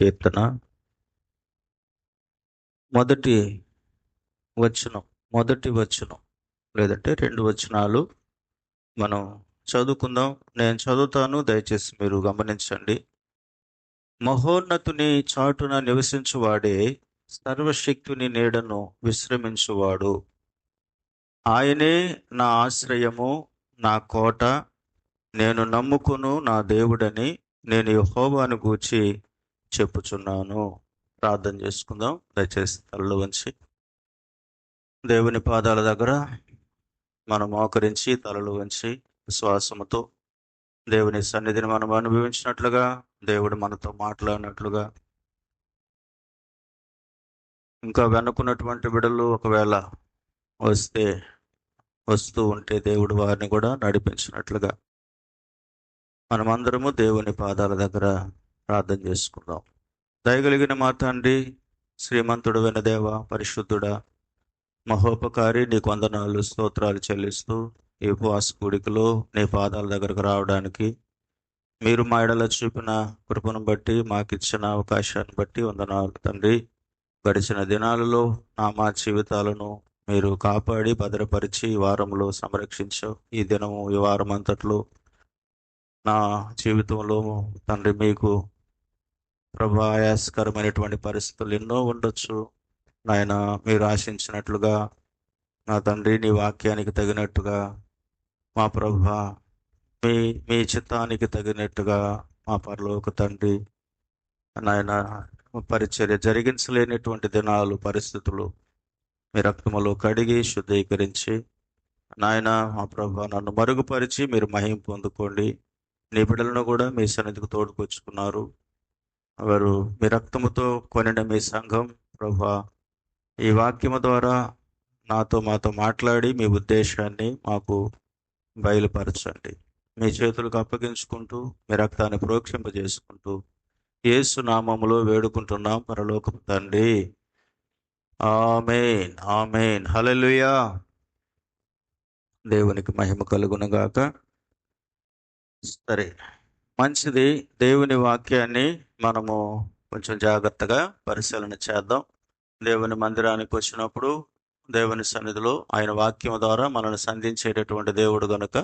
కీర్తన మొదటి వచనం మొదటి వచనం లేదంటే 2 వచనాలు మనం చదువుకుందాం. నేను చదువుతాను, దయచేసి మీరు గమనించండి. మహోన్నతుని చాటున నివసించువాడే సర్వశక్తుని నీడను విశ్రమించువాడు. ఆయనే నా ఆశ్రయము, నా కోట, నేను నమ్ముకును నా దేవుడని నేను యెహోవాను గూర్చి చెప్పుచున్నాను. ప్రార్థన చేసుకుందాం. దయచేసి తలలు వంచి దేవుని పాదాల దగ్గర మనం మోకరించి తలలు వంచి విశ్వాసముతో దేవుని సన్నిధిని మనం అనుభవించినట్లుగా, దేవుడు మనతో మాట్లాడినట్లుగా, ఇంకా వెనుకున్నటువంటి బిడ్డలు ఒకవేళ వస్తూ ఉంటే దేవుడు వారిని కూడా నడిపించినట్లుగా మనమందరము దేవుని పాదాల దగ్గర ప్రార్థన చేసుకుందాం. దయగలిగిన మా తండ్రి, శ్రీమంతుడైన దేవ, పరిశుద్ధుడా, మహోపకారి, నీకు వందనాలు స్తోత్రాలు చెల్లిస్తూ ఈ ఉపవాస కూడికలో నీ పాదాల దగ్గరకు రావడానికి మీరు మా ఎడల చూపిన కృపను బట్టి, మాకిచ్చిన అవకాశాన్ని బట్టి వందనాలు తండ్రి. గడిచిన దినాలలో మా జీవితాలను మీరు కాపాడి భద్రపరిచి ఈ వారంలో సంరక్షించావు. ఈ దినము ఈ వారం అంతట్లో నా జీవితంలో తండ్రి మీకు ప్రభా ఆయాసకరమైనటువంటి పరిస్థితులు ఎన్నో ఉండొచ్చు నాయన. మీరు ఆశించినట్లుగా నా తండ్రి నీ వాక్యానికి తగినట్టుగా మా ప్రభా మీ మీ చిత్తానికి తగినట్టుగా మా పరలోక తండ్రి నాయన పరిచర్య జరిగించలేనటువంటి దినాలు, పరిస్థితులు మీ రక్తములో కడిగి శుద్ధీకరించి నాయన మా ప్రభా నన్ను మరుగుపరిచి మీరు మహిమ పొందుకోండి. నీ బిడ్డలను కూడా మీ సన్నిధికి తోడుకొచ్చుకున్నారు. వారు మీ రక్తముతో కొనిన మీ సంఘం ప్రభా ఈ వాక్యము ద్వారా మాతో మాట్లాడి మీ ఉద్దేశాన్ని మాకు బయలుపరచండి. మీ చేతులకు అప్పగించుకుంటూ మీ రక్తాన్ని ప్రోక్షింపజేసుకుంటూ యేసు నామములో వేడుకుంటున్నాం పరలోకపు తండ్రి. ఆమేన్, ఆమేన్, హల్లెలూయా. దేవునికి మహిమ కలుగునుగాక. సరే, మంచిది. దేవుని వాక్యాన్ని మనము కొంచెం జాగ్రత్తగా పరిశీలన చేద్దాం. దేవుని మందిరానికి వచ్చినప్పుడు దేవుని సన్నిధిలో ఆయన వాక్యం ద్వారా మనల్ని సంధించేటటువంటి దేవుడు గనుక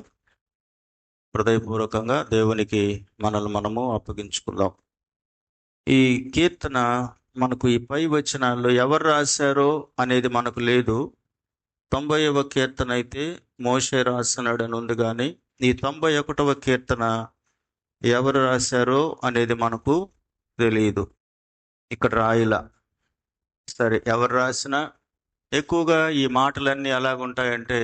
హృదయపూర్వకంగా దేవునికి మనల్ని మనము అప్పగించుకుందాం. ఈ కీర్తన మనకు ఈ పై వచనాల్లో ఎవరు రాశారో అనేది మనకు లేదు. 90వ కీర్తన అయితే మోషే రాసినాడని ఉంది, కానీ ఈ 91వ కీర్తన ఎవరు రాశారో అనేది మనకు తెలియదు. ఇక్కడ రాయిలా. సరే, ఎవరు రాసినా ఎక్కువగా ఈ మాటలన్నీ ఎలాగుంటాయంటే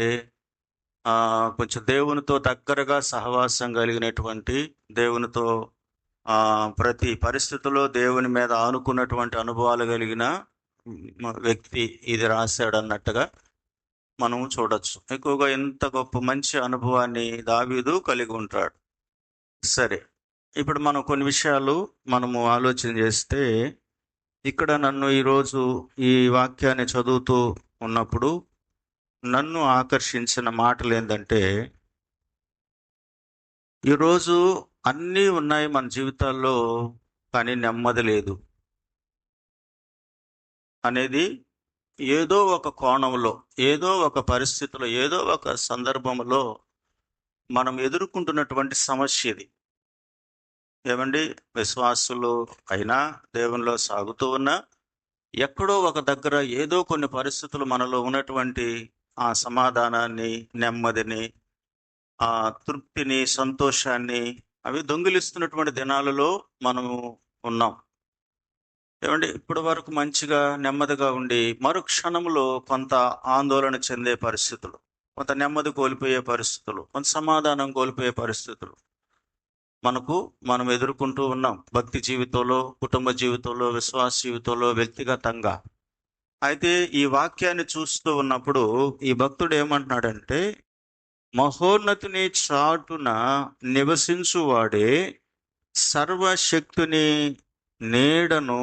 కొంచెం దేవునితో దగ్గరగా సహవాసం కలిగినటువంటి, దేవునితో ప్రతి పరిస్థితుల్లో దేవుని మీద ఆనుకున్నటువంటి అనుభవాలు కలిగిన వ్యక్తి ఇది రాశాడు అన్నట్టుగా మనం చూడొచ్చు. ఎక్కువగా ఇంత గొప్ప మంచి అనుభవాన్ని దావీదు కలిగి ఉంటాడు. సరే, ఇప్పుడు మనం కొన్ని విషయాలు మనము ఆలోచన చేస్తే, ఇక్కడ నన్ను ఈరోజు ఈ వాక్యాన్ని చదువుతూ ఉన్నప్పుడు నన్ను ఆకర్షించిన మాటలు ఏంటంటే, ఈరోజు అన్నీ ఉన్నాయి మన జీవితాల్లో, కానీ నెమ్మది లేదు అనేది ఏదో ఒక కోణంలో, ఏదో ఒక పరిస్థితిలో, ఏదో ఒక సందర్భంలో మనం ఎదుర్కొంటున్నటువంటి సమస్య ఇది. ఏమండి, విశ్వాసులు అయినా దేవునిలో సాగుతూ ఉన్నా ఎక్కడో ఒక దగ్గర ఏదో కొన్ని పరిస్థితులు మనలో ఉన్నటువంటి ఆ సమాధానాన్ని, నెమ్మదిని, ఆ తృప్తిని, సంతోషాన్ని అవి దొంగిలిస్తున్నటువంటి దినాలలో మనము ఉన్నాం. ఏమండి, ఇప్పటి వరకు మంచిగా నెమ్మదిగా ఉండి మరుక్షణంలో కొంత ఆందోళన చెందే పరిస్థితులు, కొంత నెమ్మది కోల్పోయే పరిస్థితులు, కొంత సమాధానం కోల్పోయే పరిస్థితులు మనం ఎదుర్కొంటూ ఉన్నాం. భక్తి జీవితంలో, కుటుంబ జీవితంలో, విశ్వాస జీవితంలో, వ్యక్తిగతంగా. అయితే ఈ వాక్యాన్ని చూస్తూ ఉన్నప్పుడు ఈ భక్తుడు ఏమంటున్నాడంటే, మహోన్నతుని చాటున నివసించువాడే సర్వశక్తుని నీడను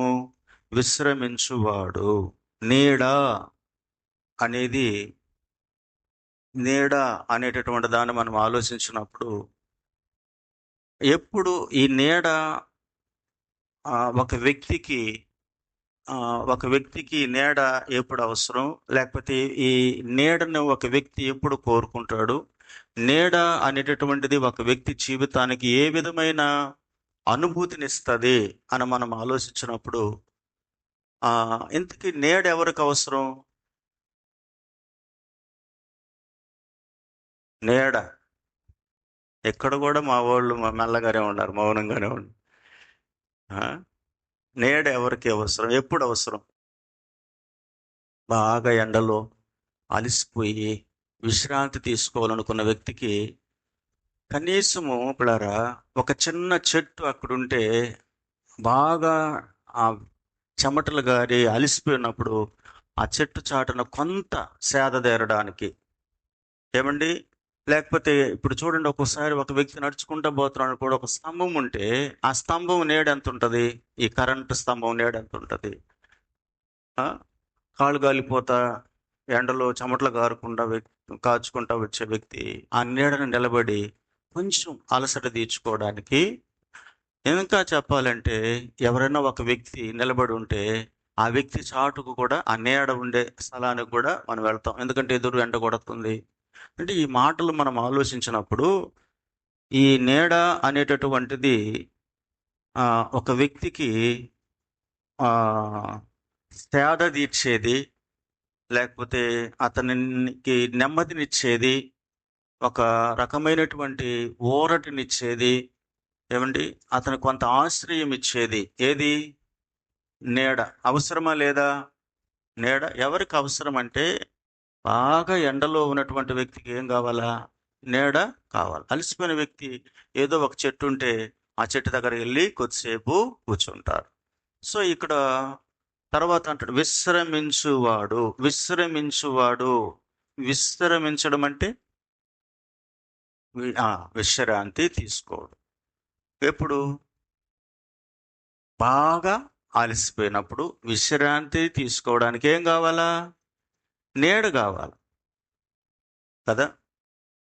విశ్రమించువాడు. నీడ అనేటటువంటి దాన్ని మనం ఆలోచించినప్పుడు, ఎప్పుడు ఈ నీడ ఒక వ్యక్తికి ఒక వ్యక్తికి నీడ ఎప్పుడు అవసరం, లేకపోతే ఈ నీడను ఒక వ్యక్తి ఎప్పుడు కోరుకుంటాడు, నీడ అనేటటువంటిది ఒక వ్యక్తి జీవితానికి ఏ విధమైన అనుభూతినిస్తుంది అని మనం ఆలోచించినప్పుడు, ఇంతకీ నీడ ఎవరికి అవసరం? నీడ ఎక్కడ కూడా మా వాళ్ళు మెల్లగానే ఉన్నారు, మౌనంగానే ఉన్నారు. నీడ ఎవరికి అవసరం? ఎప్పుడు అవసరం? బాగా ఎండలో అలసిపోయి విశ్రాంతి తీసుకోవాలనుకున్న వ్యక్తికి కనీసము పిల్లరా ఒక చిన్న చెట్టు అక్కడుంటే బాగా ఆ చెమటలు గారి అలసిపోయినప్పుడు ఆ చెట్టు చాటున కొంత సేదతీరడానికి, ఏమండి, లేకపోతే ఇప్పుడు చూడండి, ఒక్కోసారి ఒక వ్యక్తి నడుచుకుంటూ పోతున్నాడు కూడా, ఒక స్తంభం ఉంటే ఆ స్తంభం నీడ ఎంత ఉంటుంది? ఈ కరెంటు స్తంభం నీడ ఎంత ఉంటుంది? కాళ్ళు గాలిపోతా ఎండలో చెమటలు కాచుకుంటా వచ్చే వ్యక్తి ఆ నీడను నిలబడి కొంచెం అలసట తీర్చుకోవడానికి, ఇంకా చెప్పాలంటే ఎవరైనా ఒక వ్యక్తి నిలబడి ఉంటే ఆ వ్యక్తి చాటుకు కూడా, ఆ నీడ ఉండే స్థలానికి కూడా మనం వెళ్తాం, ఎందుకంటే ఎదురు ఎండ కొడుతుంది. అంటే ఈ మాటలు మనం ఆలోచించినప్పుడు ఈ నీడ అనేటటువంటిది ఒక వ్యక్తికి సేద తీర్చేది, లేకపోతే అతనికి నెమ్మదినిచ్చేది, ఒక రకమైనటువంటి ఊరటినిచ్చేది, ఏమండి, అతను కొంత ఆశ్రయం ఇచ్చేది ఏది? నీడ. అవసరమా లేదా? నీడ ఎవరికి అవసరం అంటే, బాగా ఎండలో ఉన్నటువంటి వ్యక్తికి ఏం కావాలా? నీడ కావాలి. అలసిపోయిన వ్యక్తి ఏదో ఒక చెట్టు ఉంటే ఆ చెట్టు దగ్గర వెళ్ళి కొద్దిసేపు కూర్చుంటారు. సో ఇక్కడ తర్వాత అంటాడు విశ్రమించువాడు. విశ్రమించడం అంటే విశ్రాంతి తీసుకోవడం. ఎప్పుడు? బాగా అలసిపోయినప్పుడు విశ్రాంతి తీసుకోవడానికి ఏం కావాలా? నీడ కావాలి కదా.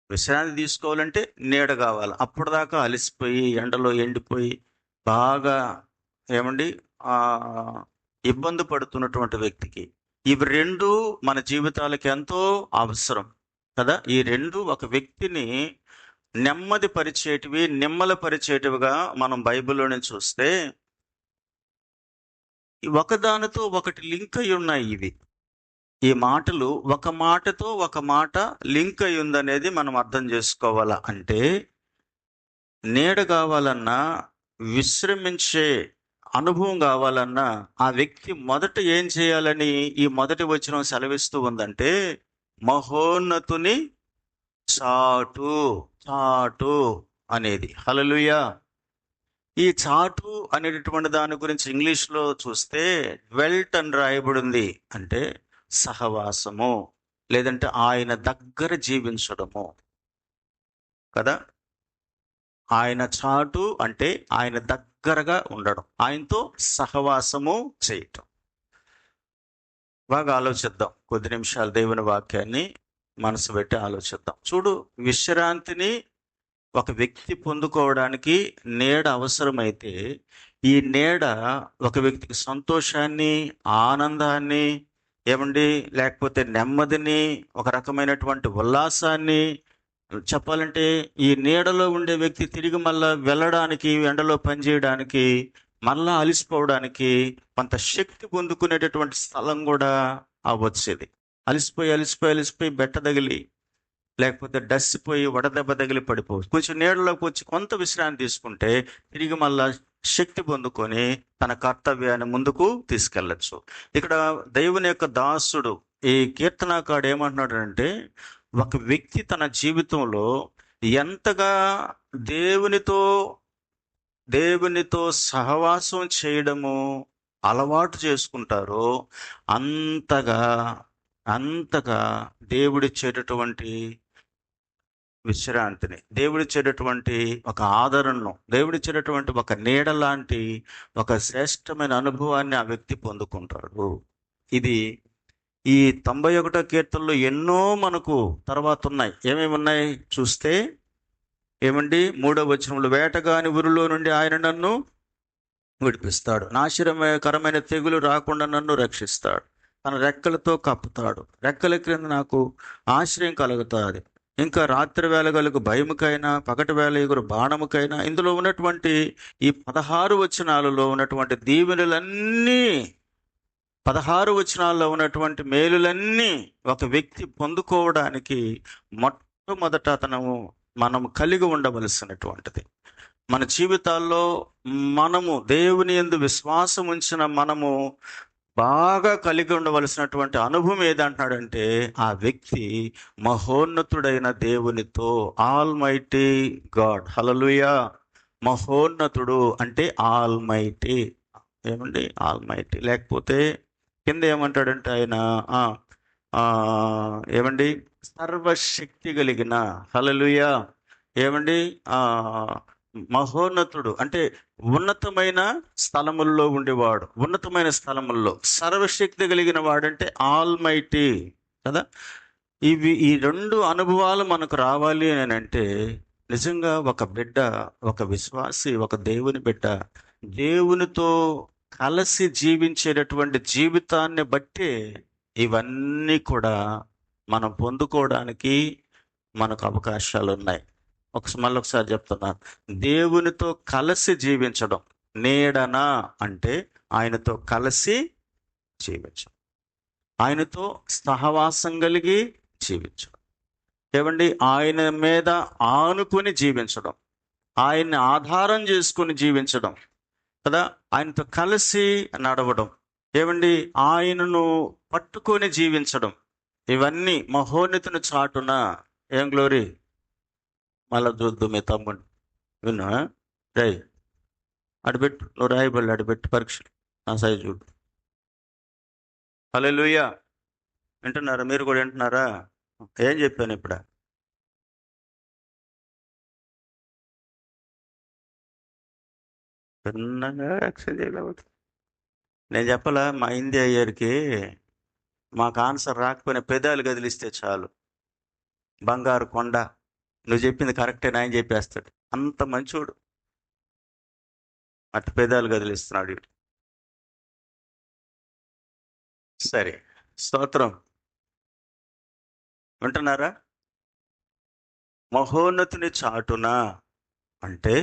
విశ్రాంతి తీసుకోవాలంటే నీడ కావాలి. అప్పటిదాకా అలసిపోయి ఎండలో ఎండిపోయి బాగా, ఏమండి, ఇబ్బంది పడుతున్నటువంటి వ్యక్తికి ఇవి రెండు మన జీవితాలకి ఎంతో అవసరం కదా. ఈ రెండు ఒక వ్యక్తిని నెమ్మది పరిచేటివి, నిమ్మలపరిచేటివిగా మనం బైబిల్లోనే చూస్తే ఒకదానితో ఒకటి లింక్ అయి ఉన్నాయి. ఇవి ఈ మాటలు ఒక మాటతో ఒక మాట లింక్ అయి ఉందనేది మనం అర్థం చేసుకోవాలా. అంటే నీడ కావాలన్నా, విశ్రమించే అనుభవం కావాలన్నా ఆ వ్యక్తి మొదట ఏం చేయాలని ఈ మొదటి వచనం సెలవిస్తూ ఉందంటే, మహోన్నతుని చాటు అనేది. హల్లెలూయా. ఈ చాటు అనేటటువంటి దాని గురించి ఇంగ్లీష్లో చూస్తే డ్వెల్ట్ అని రాయబడింది. అంటే సహవాసము, లేదంటే ఆయన దగ్గర జీవించడము కదా. ఆయన చాటు అంటే ఆయన దగ్గరగా ఉండడం, ఆయనతో సహవాసము చేయటం. బాగా ఆలోచిద్దాం, కొద్ది నిమిషాలు దేవుని వాక్యాన్ని మనసు పెట్టి ఆలోచిద్దాం. చూడు, విశ్రాంతిని ఒక వ్యక్తి పొందుకోవడానికి నీడ అవసరమైతే, ఈ నీడ ఒక వ్యక్తికి సంతోషాన్ని, ఆనందాన్ని, ఏమండి, లేకపోతే నెమ్మదిని, ఒక రకమైనటువంటి ఉల్లాసాన్ని, చెప్పాలంటే ఈ నీడలో ఉండే వ్యక్తి తిరిగి మళ్ళా వెళ్ళడానికి, ఎండలో పనిచేయడానికి, మళ్ళా అలసిపోవడానికి కొంత శక్తి పొందుకునేటటువంటి స్థలం కూడా వచ్చేది. అలసిపోయి బెట్ట తగిలి, లేకపోతే డస్సిపోయి వడదెబ్బ తగిలి పడిపోవచ్చు. కొంచెం నీడలోకి వచ్చి కొంత విశ్రాంతి తీసుకుంటే తిరిగి మళ్ళా శక్తి పొందుకొని తన కర్తవ్యాన్ని ముందుకు తీసుకెళ్ళచ్చు. ఇక్కడ దేవుని యొక్క దాసుడు, ఈ కీర్తనాకారుడు ఏమంటున్నాడు అంటే, ఒక వ్యక్తి తన జీవితంలో ఎంతగా దేవునితో సహవాసం చేయడము అలవాటు చేసుకుంటారో అంతగా దేవుడిచ్చేటటువంటి విశ్రాంతిని, దేవుడిచ్చేటటువంటి ఒక ఆదరణను, దేవుడిచ్చేటటువంటి ఒక నీడ లాంటి ఒక శ్రేష్టమైన అనుభవాన్ని ఆ వ్యక్తి పొందుకుంటాడు. ఇది ఈ 91వ కీర్తనలో ఎన్నో మనకు తర్వాత ఉన్నాయి. ఏమేమి ఉన్నాయి చూస్తే, ఏమండి, 3వ వచనంలో వేటగాని ఊరిలో నుండి ఆయన నన్ను విడిపిస్తాడు. నాశనకరమైన తెగులు రాకుండా నన్ను రక్షిస్తాడు. తన రెక్కలతో కప్పుతాడు. రెక్కల క్రింద నాకు ఆశ్రయం కలుగుతుంది. ఇంకా రాత్రి వేళ కలుగు భయముకైనా, పగటి వేళ ఎగురు బాణముకైనా, ఇందులో ఉన్నటువంటి ఈ 16 వచనాలలో ఉన్నటువంటి దీవెనలన్నీ, 16 వచనాల్లో ఉన్నటువంటి మేలులన్నీ ఒక వ్యక్తి పొందుకోవడానికి మొట్టమొదట మనం కలిగి ఉండవలసినటువంటిది. మన జీవితాల్లో మనము దేవుని యందు విశ్వాసం ఉంచిన మనము బాగా కలిగి ఉండవలసినటువంటి అనుభవం ఏదంటున్నాడంటే, ఆ వ్యక్తి మహోన్నతుడైన దేవునితో, ఆల్మైటీ గాడ్, హల్లెలూయా. మహోన్నతుడు అంటే ఆల్మైటీ. ఏమండి? ఆల్మైటీ. లేకపోతే కింద ఏమంటాడంటే ఆయన ఏమండి? సర్వశక్తి కలిగిన, హల్లెలూయా. ఏమండి? మహోన్నతుడు అంటే ఉన్నతమైన స్థలముల్లో ఉండేవాడు. ఉన్నతమైన స్థలముల్లో సర్వశక్తి కలిగిన వాడంటే ఆల్మైటీ కదా. ఈ 2 అనుభవాలు మనకు రావాలి అని అంటే, నిజంగా ఒక బిడ్డ, ఒక విశ్వాసి, ఒక దేవుని బిడ్డ దేవునితో కలిసి జీవించేటటువంటి జీవితాన్ని బట్టే ఇవన్నీ కూడా మనం పొందుకోవడానికి మనకు అవకాశాలు ఉన్నాయి. మళ్ళొకసారి చెప్తున్నాను. దేవునితో కలిసి జీవించడం, నీడన అంటే ఆయనతో కలిసి జీవించడం, ఆయనతో సహవాసం కలిగి జీవించడం. ఏమండి? ఆయన మీద ఆనుకొని జీవించడం, ఆయన్ని ఆధారం చేసుకొని జీవించడం కదా. ఆయనతో కలిసి నడవడం, ఏమండి? ఆయనను పట్టుకొని జీవించడం, ఇవన్నీ మహోన్నతుని చాటున. ఏం గ్లోరీ! మళ్ళా చూద్దు మీ తమ్ముడు విన్నా రై అడిపెట్టు, నువ్వు రాయబడి అడిపెట్టు పరీక్షలు నా సైజు చూడు. హల్లెలూయా. వింటున్నారా? మీరు కూడా వింటున్నారా? ఏం చెప్పాను ఇప్పుడు? చిన్నగా యాక్షన్ చేయలేకపోతే నేను చెప్పాలా? మా హిందీ అయ్యారికి మాకు ఆన్సర్ రాకపోయినా పెదాలు కదిలిస్తే చాలు, బంగారు కొండ, నువ్వు చెప్పింది కరెక్టే ఆయన చెప్పేస్తాడు. అంత మంచోడు. అటు పెదాలు కదిలిస్తున్నాడు. సరే, స్తోత్రం. వింటున్నారా? మహోన్నతుని చాటున అంటే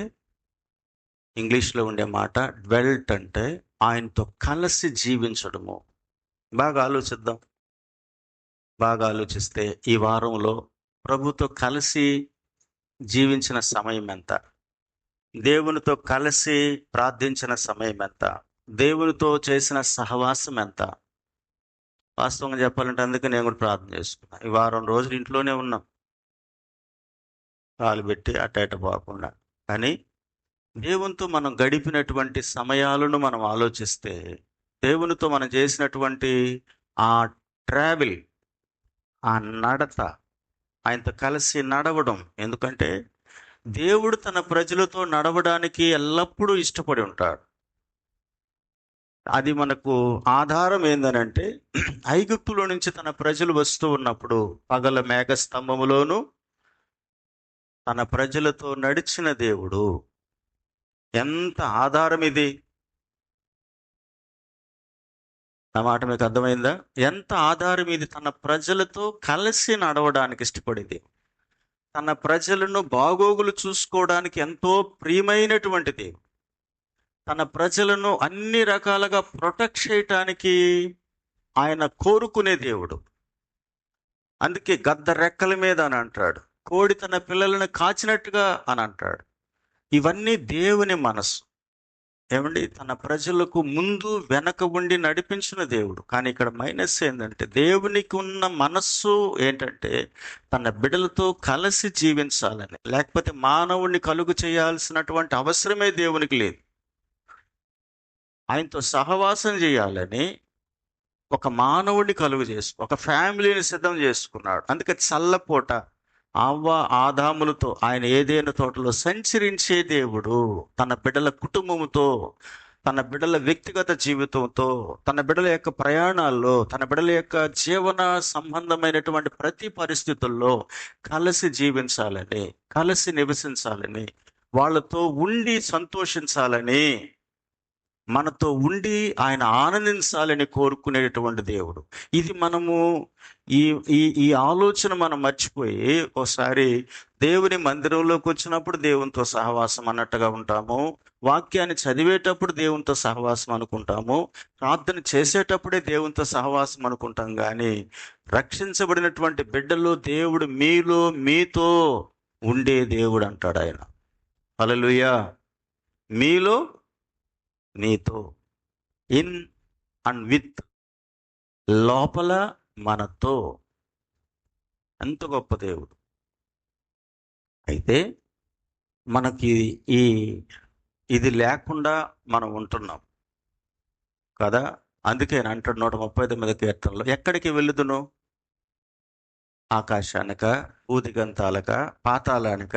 ఇంగ్లీష్లో ఉండే మాట డ్వెల్ట్, అంటే ఆయనతో కలిసి జీవించడము. బాగా ఆలోచిద్దాం. బాగా ఆలోచిస్తే ఈ వారంలో ప్రభుతో కలిసి జీవించిన సమయం ఎంత? దేవునితో కలిసి ప్రార్థించిన సమయం ఎంత? దేవునితో చేసిన సహవాసం ఎంత? వాస్తవంగా చెప్పాలంటే అందుకే నేను కూడా ప్రార్థన చేసుకున్నా. ఈ వారం రోజులు ఇంట్లోనే ఉన్నాం, కాలు పెట్టి అట్ట పోకుండా. కానీ దేవునితో మనం గడిపినటువంటి సమయాలను మనం ఆలోచిస్తే, దేవునితో మనం చేసినటువంటి ఆ ట్రావెల్, ఆ నడత, ఆయనతో కలిసి నడవడం. ఎందుకంటే దేవుడు తన ప్రజలతో నడవడానికి ఎల్లప్పుడూ ఇష్టపడి ఉంటాడు. అది మనకు ఆధారం ఏందనంటే, ఐగుప్తులో నుంచి తన ప్రజలు వస్తూ ఉన్నప్పుడు పగల మేఘస్తంభములోను తన ప్రజలతో నడిచిన దేవుడు. ఎంత ఆధారం ఇది! నా మాట మీకు అర్థమైందా? ఎంత ఆధారం ఇది! తన ప్రజలతో కలిసి నడవడానికి ఇష్టపడేది, తన ప్రజలను బాగోగులు చూసుకోవడానికి ఎంతో ప్రియమైనటువంటిది, తన ప్రజలను అన్ని రకాలుగా ప్రొటెక్ట్ చేయటానికి ఆయన కోరుకునే దేవుడు. అందుకే గద్ద రెక్కల మీద అని అంటాడు, కోడి తన పిల్లలను కాచినట్టుగా అని అంటాడు. ఇవన్నీ దేవుని మనసు. ఏమండి? తన ప్రజలకు ముందు వెనక ఉండి నడిపించిన దేవుడు. కానీ ఇక్కడ మైనస్ ఏంటంటే, దేవునికి ఉన్న మనస్సు ఏంటంటే తన బిడ్డలతో కలిసి జీవించాలని, లేకపోతే మానవుడిని కలుగు చేయాల్సినటువంటి అవసరమే దేవునికి లేదు. ఆయనతో సహవాసం చేయాలని ఒక మానవుడిని కలుగు ఒక ఫ్యామిలీని సిద్ధం చేసుకున్నాడు. అందుకే చల్లపూట అవ్వ ఆదాములతో ఆయన ఏదైనా తోటలో సంచరించే దేవుడు తన బిడ్డల కుటుంబంతో, తన బిడ్డల వ్యక్తిగత జీవితంతో, తన బిడ్డల యొక్క ప్రయాణాల్లో, తన బిడ్డల యొక్క జీవన సంబంధమైనటువంటి ప్రతి పరిస్థితుల్లో కలిసి జీవించాలని, కలిసి నివసించాలని, వాళ్ళతో ఉండి సంతోషించాలని మనతో ఉండి ఆయన ఆనందించాలని కోరుకునేటువంటి దేవుడు. ఇది మనము ఈ ఈ ఈ ఆలోచన మనం మర్చిపోయి ఒకసారి దేవుని మందిరంలోకి వచ్చినప్పుడు దేవునితో సహవాసం అన్నట్టుగా ఉంటాము. వాక్యాన్ని చదివేటప్పుడు దేవునితో సహవాసం అనుకుంటాము. ప్రార్థన చేసేటప్పుడే దేవునితో సహవాసం అనుకుంటాం. కానీ రక్షించబడినటువంటి బిడ్డలు దేవుడు మీతో ఉండే దేవుడు అంటాడు ఆయన. హల్లెలూయా. మీలో, నీతో, ఇన్ అండ్ విత్, లోపల మనతో. ఎంత గొప్ప దేవుడు. అయితే మనకి ఇది లేకుండా మనం ఉంటున్నాం కదా. అందుకే అంటాడు 139 కీర్తనలో, ఎక్కడికి వెళ్ళుదును? ఆకాశానిక, ఊదిగంతాలక, పాతాళానిక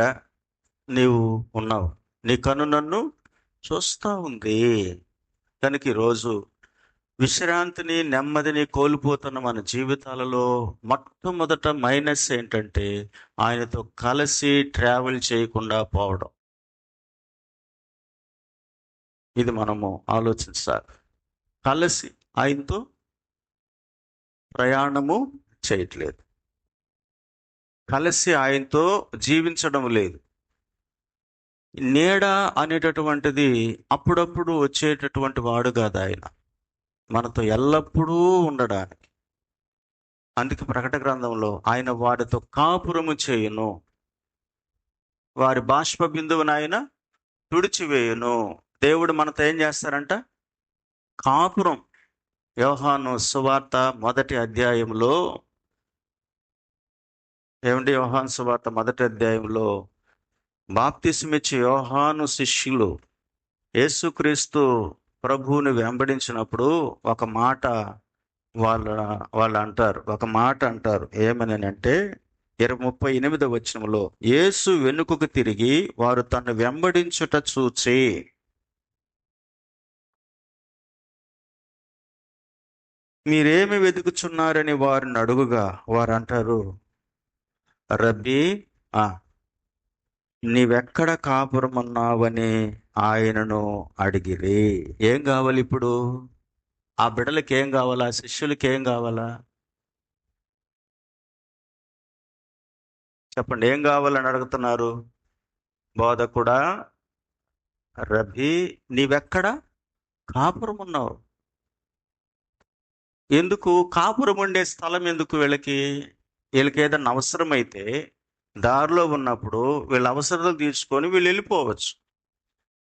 నీవు ఉన్నావు. నీ కన్ను నన్ను చూస్తూ ఉంది. కనుక ఈరోజు విశ్రాంతిని, నెమ్మదిని కోల్పోతున్న మన జీవితాలలో మొట్టమొదట మైనస్ ఏంటంటే ఆయనతో కలిసి ట్రావెల్ చేయకుండా పోవడం. ఇది మనము ఆలోచించాలి. కలిసి ఆయనతో ప్రయాణము చేయట్లేదు, కలిసి ఆయనతో జీవించడం లేదు. నీడ అనేటటువంటిది అప్పుడప్పుడు వచ్చేటటువంటి వాడు కాదు ఆయన, మనతో ఎల్లప్పుడూ ఉండడానికి. అందుకే ప్రకటన గ్రంథంలో ఆయన వారితో కాపురము చేయును, వారి బాష్ప బిందువును ఆయన తుడిచివేయును. దేవుడు మనతో ఏం చేస్తారంట? కాపురం. యోహాను సువార్త 1వ అధ్యాయంలో యోహాను సువార్త 1వ అధ్యాయంలో బాప్తిస్మిచ్చి యోహాను శిష్యులు యేసుక్రీస్తు ప్రభువుని వెంబడించినప్పుడు ఒక మాట వాళ్ళు అంటారు. ఒక మాట అంటారు. ఏమనంటే 38వ వచనంలో, యేసు వెనుకకు తిరిగి వారు తను వెంబడించుట చూచి, మీరేమి వెతుకుచున్నారని వారిని అడుగుగా వారు అంటారు, రబ్బీ, నీవెక్కడ కాపురమన్నావని ఆయనను అడిగిరి. ఏం కావాలి ఇప్పుడు? ఆ బిడ్డలకి ఏం కావాలా? శిష్యులకి ఏం కావాలా? చెప్పండి, ఏం కావాలని అడుగుతున్నారు? బోధకుడా, రబ్బీ, నీవెక్కడ కాపురం ఉన్నావు? ఎందుకు కాపురం ఉండే స్థలం ఎందుకు? వీళ్ళకి ఏదైనా అవసరమైతే దారిలో ఉన్నప్పుడు వీళ్ళ అవసరాలు తీర్చుకొని వీళ్ళు వెళ్ళిపోవచ్చు.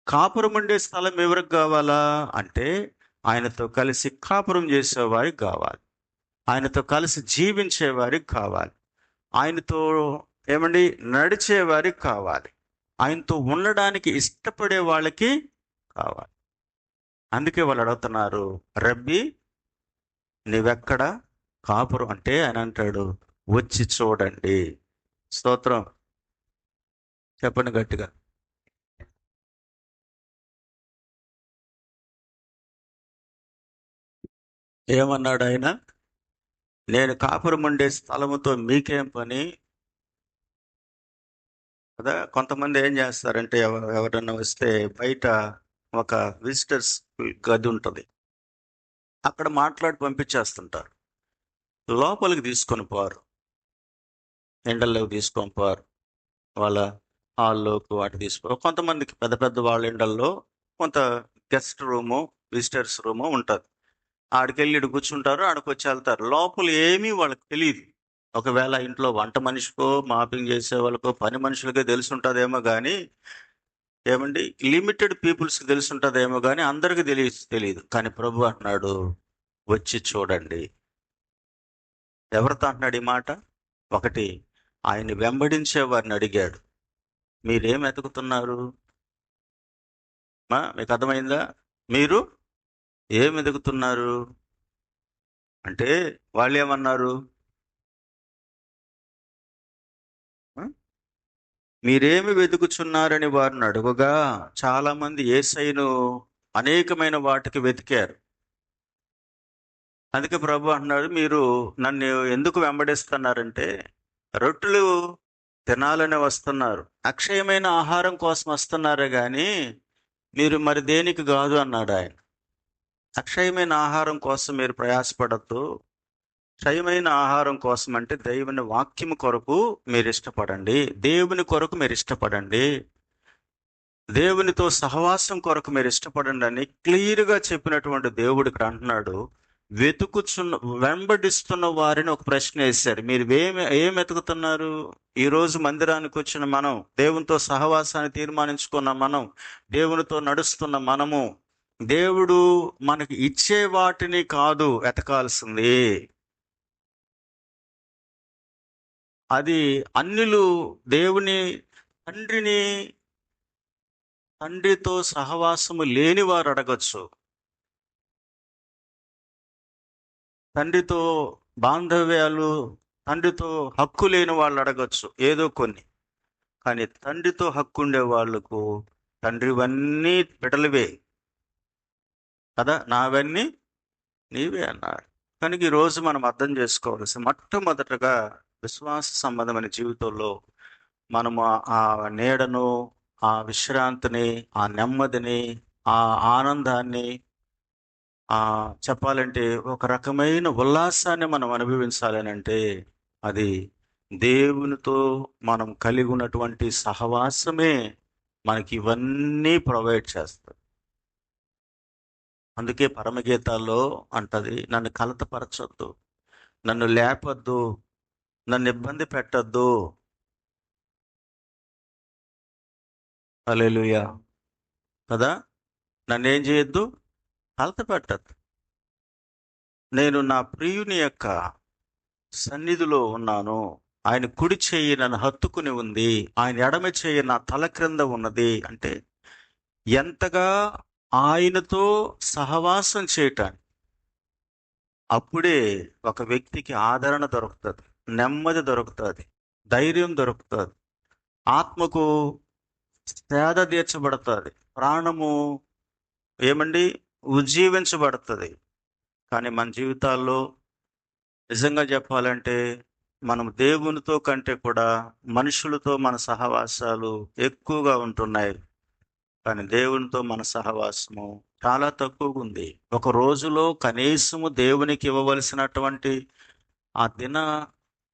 కాపురం ఉండే స్థలం ఎవరికి కావాలా అంటే ఆయనతో కలిసి కాపురం చేసేవారికి కావాలి, ఆయనతో కలిసి జీవించేవారికి కావాలి, ఆయనతో నడిచేవారికి కావాలి, ఆయనతో ఉండడానికి ఇష్టపడే వాళ్ళకి కావాలి. అందుకే వాళ్ళు అడుగుతున్నారు, రబ్బీ, నీవెక్కడ కాపురం అంటే ఆయన అంటాడు, వచ్చి చూడండి. స్తోత్రం. చెప్పండి గట్టిగా. ఏమన్నాడు ఆయన? నేను కాపురం ఉండే స్థలముతో మీకేం పని కదా. కొంతమంది ఏం చేస్తారంటే ఎవరన్నా వస్తే బయట ఒక విజిటర్స్ గది ఉంటుంది, అక్కడ మాట్లాడి పంపించేస్తుంటారు. లోపలికి తీసుకొని పోరు, ఎండల్లోకి తీసుకొని పోరు, వాళ్ళ హాల్లోకి వాటి తీసుకో. కొంతమందికి పెద్ద పెద్ద వాళ్ళ ఎండల్లో కొంత గెస్ట్ రూము, విజిటర్స్ రూము ఉంటుంది. ఆడికెళ్ళి ఇటు కూర్చుంటారు, ఆడికి వచ్చి వెళ్తారు. లోపల ఏమీ వాళ్ళకి తెలియదు. ఒకవేళ ఇంట్లో వంట మనిషికో, మాపింగ్ చేసే వాళ్ళకో, పని మనుషులకే తెలిసి ఉంటుందేమో కానీ, లిమిటెడ్ పీపుల్స్కి తెలిసి ఉంటుందేమో కానీ అందరికీ తెలియదు. కానీ ప్రభు అంటున్నాడు, వచ్చి చూడండి. ఎవరితో అంటున్నాడు ఈ మాట? ఒకటి, ఆయన్ని వెంబడించే వారిని అడిగాడు, మీరేం వెతుకుతున్నారు? మీకు అర్థమైందా? మీరు ఏం వెతుకుతున్నారు అంటే వాళ్ళు ఏమన్నారు? మీరేమి వెతుకుచున్నారని వారిని అడుగుగా చాలామంది యేసయ్యను అనేకమైన వాటికి వెతికారు. అందుకే ప్రభు అంటున్నాడు, మీరు నన్ను ఎందుకు వెంబడిస్తున్నారంటే రొట్టెలు తినాలని వస్తున్నారు, అక్షయమైన ఆహారం కోసం వస్తున్నారే కానీ మీరు మరి దేనికి కాదు అన్నాడు ఆయన. అక్షయమైన ఆహారం కోసం మీరు ప్రయాసపడద్దు. క్షయమైన ఆహారం కోసం అంటే దేవుని వాక్యము కొరకు మీరు ఇష్టపడండి. దేవుని కొరకు మీరు ఇష్టపడండి. దేవునితో సహవాసం కొరకు మీరు ఇష్టపడండి అని క్లియర్గా చెప్పినటువంటి దేవుడు ఇక్కడ అంటున్నాడు. వెంబడిస్తున్న వారిని ఒక ప్రశ్న వేశారు. మీరు ఏం వెతుకుతున్నారు? ఈరోజు మందిరానికి వచ్చిన మనం, దేవునితో సహవాసాన్ని తీర్మానించుకున్న మనం, దేవునితో నడుస్తున్న మనము, దేవుడు మనకి ఇచ్చే వాటిని కాదు వెతకాల్సింది. అది అన్యులు దేవుని తండ్రితో సహవాసము లేని వారు అడగచ్చు. తండ్రితో బాంధవ్యాలు, తండ్రితో హక్కు లేని వాళ్ళు అడగచ్చు ఏదో కొన్ని. కానీ తండ్రితో హక్కు ఉండే వాళ్ళకు తండ్రివన్నీ బిడలవే కదా, నావన్నీ నీవే అన్నారు. కనుక ఈరోజు మనం అర్థం చేసుకోవాల్సి, మొట్టమొదటగా విశ్వాస సంబంధమైన జీవితంలో మనము ఆ నీడను, ఆ విశ్రాంతిని, ఆ నెమ్మదిని, ఆ ఆనందాన్ని, చెప్పాలంటే ఒక రకమైన ఉల్లాసాన్ని మనం అనుభవించాలని అంటే అది దేవునితో మనం కలిగి ఉన్నటువంటి సహవాసమే మనకి ఇవన్నీ ప్రొవైడ్ చేస్తుంది. అందుకే పరమగీతాల్లో అంటది, నన్ను కలతపరచొద్దు, నన్ను లేపొద్దు, నన్ను ఇబ్బంది పెట్టద్దు. హల్లెలూయా కదా. నన్ను ఏం చేయొద్దు, కలత పెట్టద్దు. నేను నా ప్రియుని యొక్క సన్నిధిలో ఉన్నాను. ఆయన కుడి చెయ్యి నన్ను హత్తుకుని ఉంది, ఆయన ఎడమ చెయ్యి నా తల క్రింద ఉన్నది. అంటే ఎంతగా ఆయనతో సహవాసం చేయటానికి, అప్పుడే ఒక వ్యక్తికి ఆదరణ దొరుకుతుంది, నెమ్మది దొరుకుతుంది, ధైర్యం దొరుకుతుంది, ఆత్మకు సేద తీర్చబడుతుంది, ప్రాణము ఉజ్జీవించబడుతుంది. కానీ మన జీవితాల్లో నిజంగా చెప్పాలంటే మనం దేవునితో కంటే కూడా మనుషులతో మన సహవాసాలు ఎక్కువగా ఉంటున్నాయి. కానీ దేవునితో మన సహవాసము చాలా తక్కువగా ఉంది. ఒక రోజులో కనీసము దేవునికి ఇవ్వవలసినటువంటి ఆ దిన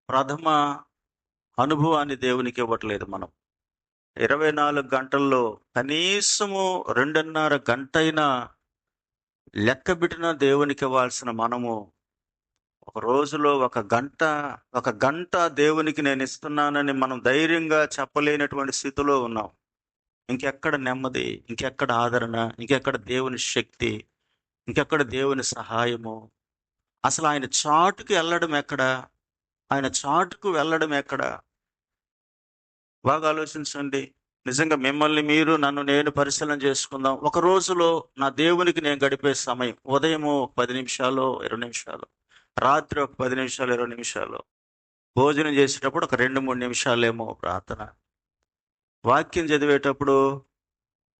ప్రథమ అనుభవాన్ని దేవునికి ఇవ్వట్లేదు. మనం 24 గంటల్లో కనీసము 2.5 గంటైనా లెక్కబెట్టిన దేవునికి ఇవ్వాల్సిన మనము ఒక రోజులో ఒక గంట దేవునికి నేను ఇస్తున్నానని మనం ధైర్యంగా చెప్పలేనటువంటి స్థితిలో ఉన్నాం. ఇంకెక్కడ నెమ్మది, ఇంకెక్కడ ఆదరణ, ఇంకెక్కడ దేవుని శక్తి, ఇంకెక్కడ దేవుని సహాయము? అసలు ఆయన చాటుకు వెళ్ళడం ఎక్కడ? ఆయన చాటుకు వెళ్ళడం ఎక్కడ? బాగా ఆలోచించండి. నిజంగా మిమ్మల్ని మీరు, నన్ను నేను పరిశీలన చేసుకుందాం. ఒక రోజులో నా దేవునికి నేను గడిపే సమయం, ఉదయము 10 నిమిషాలు 20 నిమిషాలు, రాత్రి ఒక 10 నిమిషాలు 20 నిమిషాలు, భోజనం చేసేటప్పుడు ఒక 2-3 నిమిషాలేమో ప్రార్థన, వాక్యం చదివేటప్పుడు,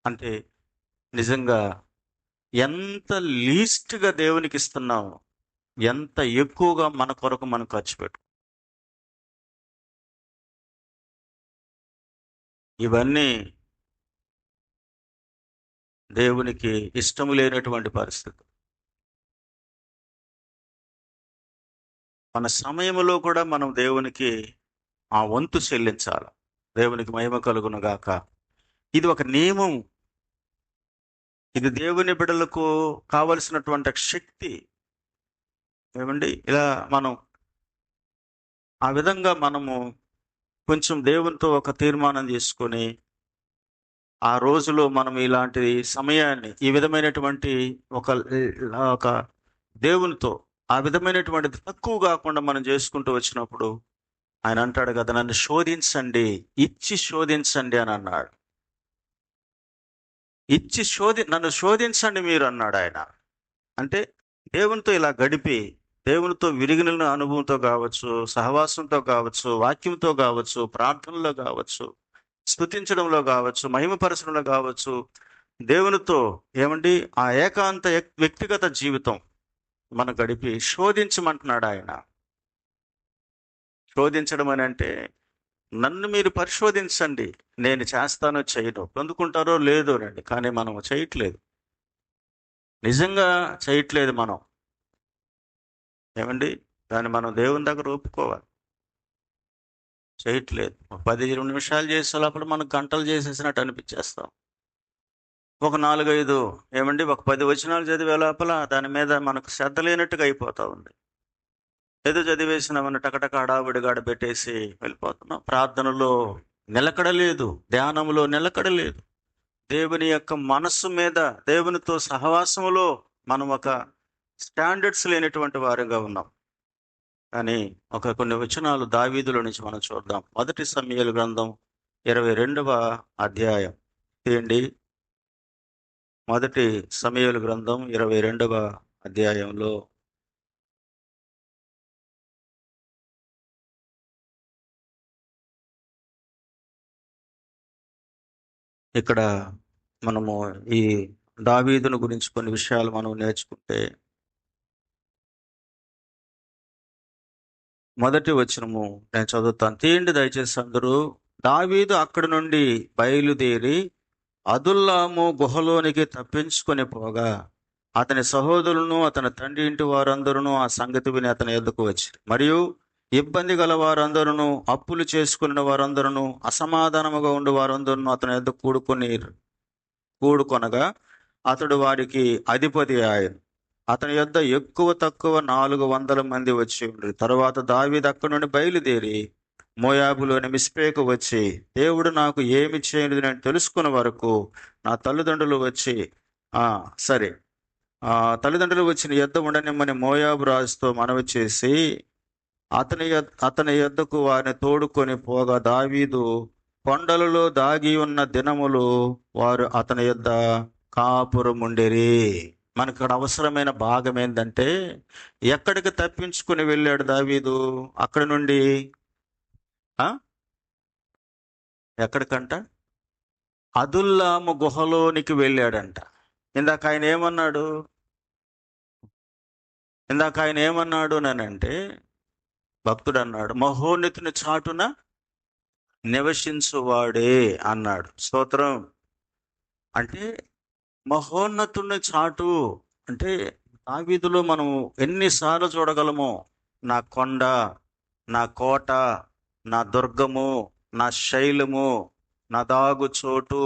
అంటే నిజంగా ఎంత లీస్ట్గా దేవునికి ఇస్తున్నాము, ఎంత ఎక్కువగా మన కొరకు మనం ఖర్చు పెట్టు. ఇవన్నీ దేవునికి ఇష్టము లేనటువంటి పరిస్థితి. మన సమయంలో కూడా మనం దేవునికి ఆ వంతు చెల్లించాలి. దేవునికి మహిమ కలుగును గాక. ఇది ఒక నియమం. ఇది దేవుని బిడ్డలకు కావలసినటువంటి శక్తి. ఇలా మనం ఆ విధంగా మనము కొంచెం దేవునితో ఒక తీర్మానం చేసుకొని, ఆ రోజులో మనం ఇలాంటి సమయాన్ని ఈ విధమైనటువంటి ఒక దేవునితో ఆ విధమైనటువంటిది తక్కువ కాకుండా మనం చేసుకుంటూ వచ్చినప్పుడు, ఆయన అంటాడు కదా, నన్ను శోధించండి, ఇచ్చి శోధించండి అని అన్నాడు. నన్ను శోధించండి మీరు అన్నాడు ఆయన. అంటే దేవునితో ఇలా గడిపి, దేవునితో విరిగిన అనుభవంతో కావచ్చు, సహవాసంతో కావచ్చు, వాక్యంతో కావచ్చు, ప్రార్థనలో కావచ్చు, స్తుతించడంలో కావచ్చు, మహిమపరచడంలో కావచ్చు, దేవునితో ఆ ఏకాంత వ్యక్తిగత జీవితం మనం గడిపి శోధించమంటున్నాడు ఆయన. శోధించడం అని అంటే, నన్ను మీరు పరిశోధించండి, నేను చేస్తానో చేయను, పొందుకుంటారో లేదో రండి. కానీ మనం చేయట్లేదు. నిజంగా చేయట్లేదు మనం. ఏమండి? దాన్ని మనం దేవుని దగ్గర ఒప్పుకోవాలి. చేయట్లేదు. 10-20 నిమిషాలు చేసే లోపల మనం గంటలు చేసేసినట్టు అనిపించేస్తాం. ఒక 4-5 ఏమండి ఒక 10 వచనాలు చదివే లోపల దాని మీద మనకు శ్రద్ధ లేనట్టుగా అయిపోతా ఉంది. ఏదో చదివేసినామని టకటక హడావిడిగా పెట్టేసి వెళ్ళిపోతున్నాం. ప్రార్థనలో నిలకడలేదు, ధ్యానంలో నిలకడలేదు. దేవుని యొక్క మనస్సు మీద, దేవునితో సహవాసములో మనం ఒక స్టాండర్డ్స్ లేనటువంటి వారుగా ఉన్నాం. కానీ కొన్ని వచనాలు దావీదులో నుంచి మనం చూద్దాం. 1 సమూయేలు గ్రంథం 22వ అధ్యాయం తీయండి. 1 సమూయేలు గ్రంథం 22వ అధ్యాయంలో ఇక్కడ మనము ఈ దావీదును గురించి కొన్ని విషయాలు మనం నేర్చుకుంటే, మొదటి వచనము నేను చదువుతాను. తీయండి దయచేసి అందరూ. దావీదు అక్కడి నుండి బయలుదేరి అదుల్లాము గుహలోనికి తప్పించుకొని పోగా అతని సహోదరులను అతని తండ్రి ఇంటి వారందరూ ఆ సంగతి విని అతని ఎద్దుకు వచ్చి, మరియు ఇబ్బంది గల వారందరూ, అప్పులు చేసుకున్న వారందరూ, అసమాధానముగా ఉండి వారందరూ అతని ఎద్దు కూడుకొనగా అతడు వారికి అధిపతి ఆయను. అతని యొద్ద ఎక్కువ తక్కువ 400 మంది వచ్చి ఉండ్రి. తరువాత దావీదు అక్కడి నుండి బయలుదేరి మోయాబులోని మిస్పేకు వచ్చి, దేవుడు నాకు ఏమి చేయనిది నేను తెలుసుకున్న వరకు నా తల్లిదండ్రులు వచ్చి తల్లిదండ్రులు వచ్చిన యొద్ద ఉండనిమ్మని మోయాబు రాజుతో మనవి చేసి అతని యొద్దకు వారిని తోడుకొని పోగా దావీదు కొండలలో దాగి ఉన్న దినములు వారు అతని యొద్ద కాపురముండిరి. మనకు ఇక్కడ అవసరమైన భాగం ఏంటంటే, ఎక్కడికి తప్పించుకుని వెళ్ళాడు దావీదు? అక్కడి నుండి ఎక్కడికంట? అదుల్లాము గుహలోనికి వెళ్ళాడంట. ఇందాక ఆయన ఏమన్నాడు నానంటే, భక్తుడు అన్నాడు, మహోన్నతుని చాటున నివసించువాడే అన్నాడు. స్తోత్రం. అంటే మహోన్నతుని చాటు అంటే దావీదులో మనం ఎన్నిసార్లు చూడగలమో, నా కొండ, నా కోట, నా దుర్గము, నా శైలము, నా దాగు చోటు.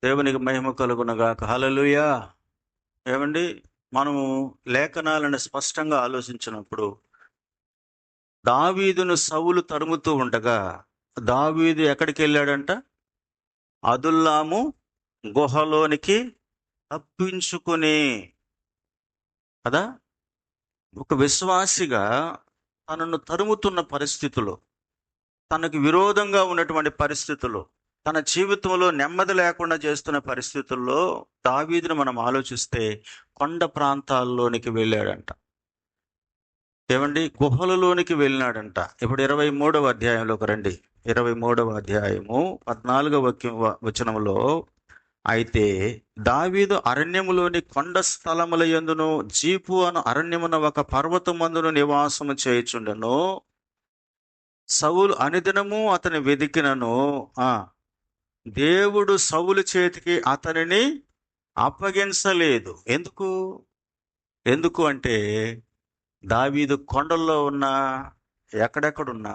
దేవునికి మహిమ కలుగునగాక. హల్లెలూయా. ఏమండి, మనము లేఖనాలను స్పష్టంగా ఆలోచించినప్పుడు, దావీదును సౌలు తరుముతూ ఉండగా దావీదు ఎక్కడికి వెళ్ళాడంట? అదుల్లాము గుహలోనికి తప్పించుకుని. కదా, ఒక విశ్వాసిగా తనను తరుముతున్న పరిస్థితులు, తనకు విరోధంగా ఉన్నటువంటి పరిస్థితులు, తన జీవితంలో నెమ్మది లేకుండా చేస్తున్న పరిస్థితుల్లో దావీదును మనం ఆలోచిస్తే కొండ ప్రాంతాల్లోనికి వెళ్ళాడంట. ఏమండి, గుహలలోనికి వెళ్ళినాడంట. ఇప్పుడు 23వ అధ్యాయంలోకి రండి. 23వ అధ్యాయము 14వ వచనంలో, అయితే దావీదు అరణ్యములోని కొండ స్థలముల యందును జీపు అను అరణ్యమున ఒక పర్వతమందును నివాసము చేయుచుండెను. సౌలు అనుదినము అతని వెదికినను దేవుడు సౌలు చేతికి అతనిని అప్పగించలేదు. ఎందుకు అంటే దావీదు కొండల్లో ఉన్నా, ఎక్కడెక్కడున్నా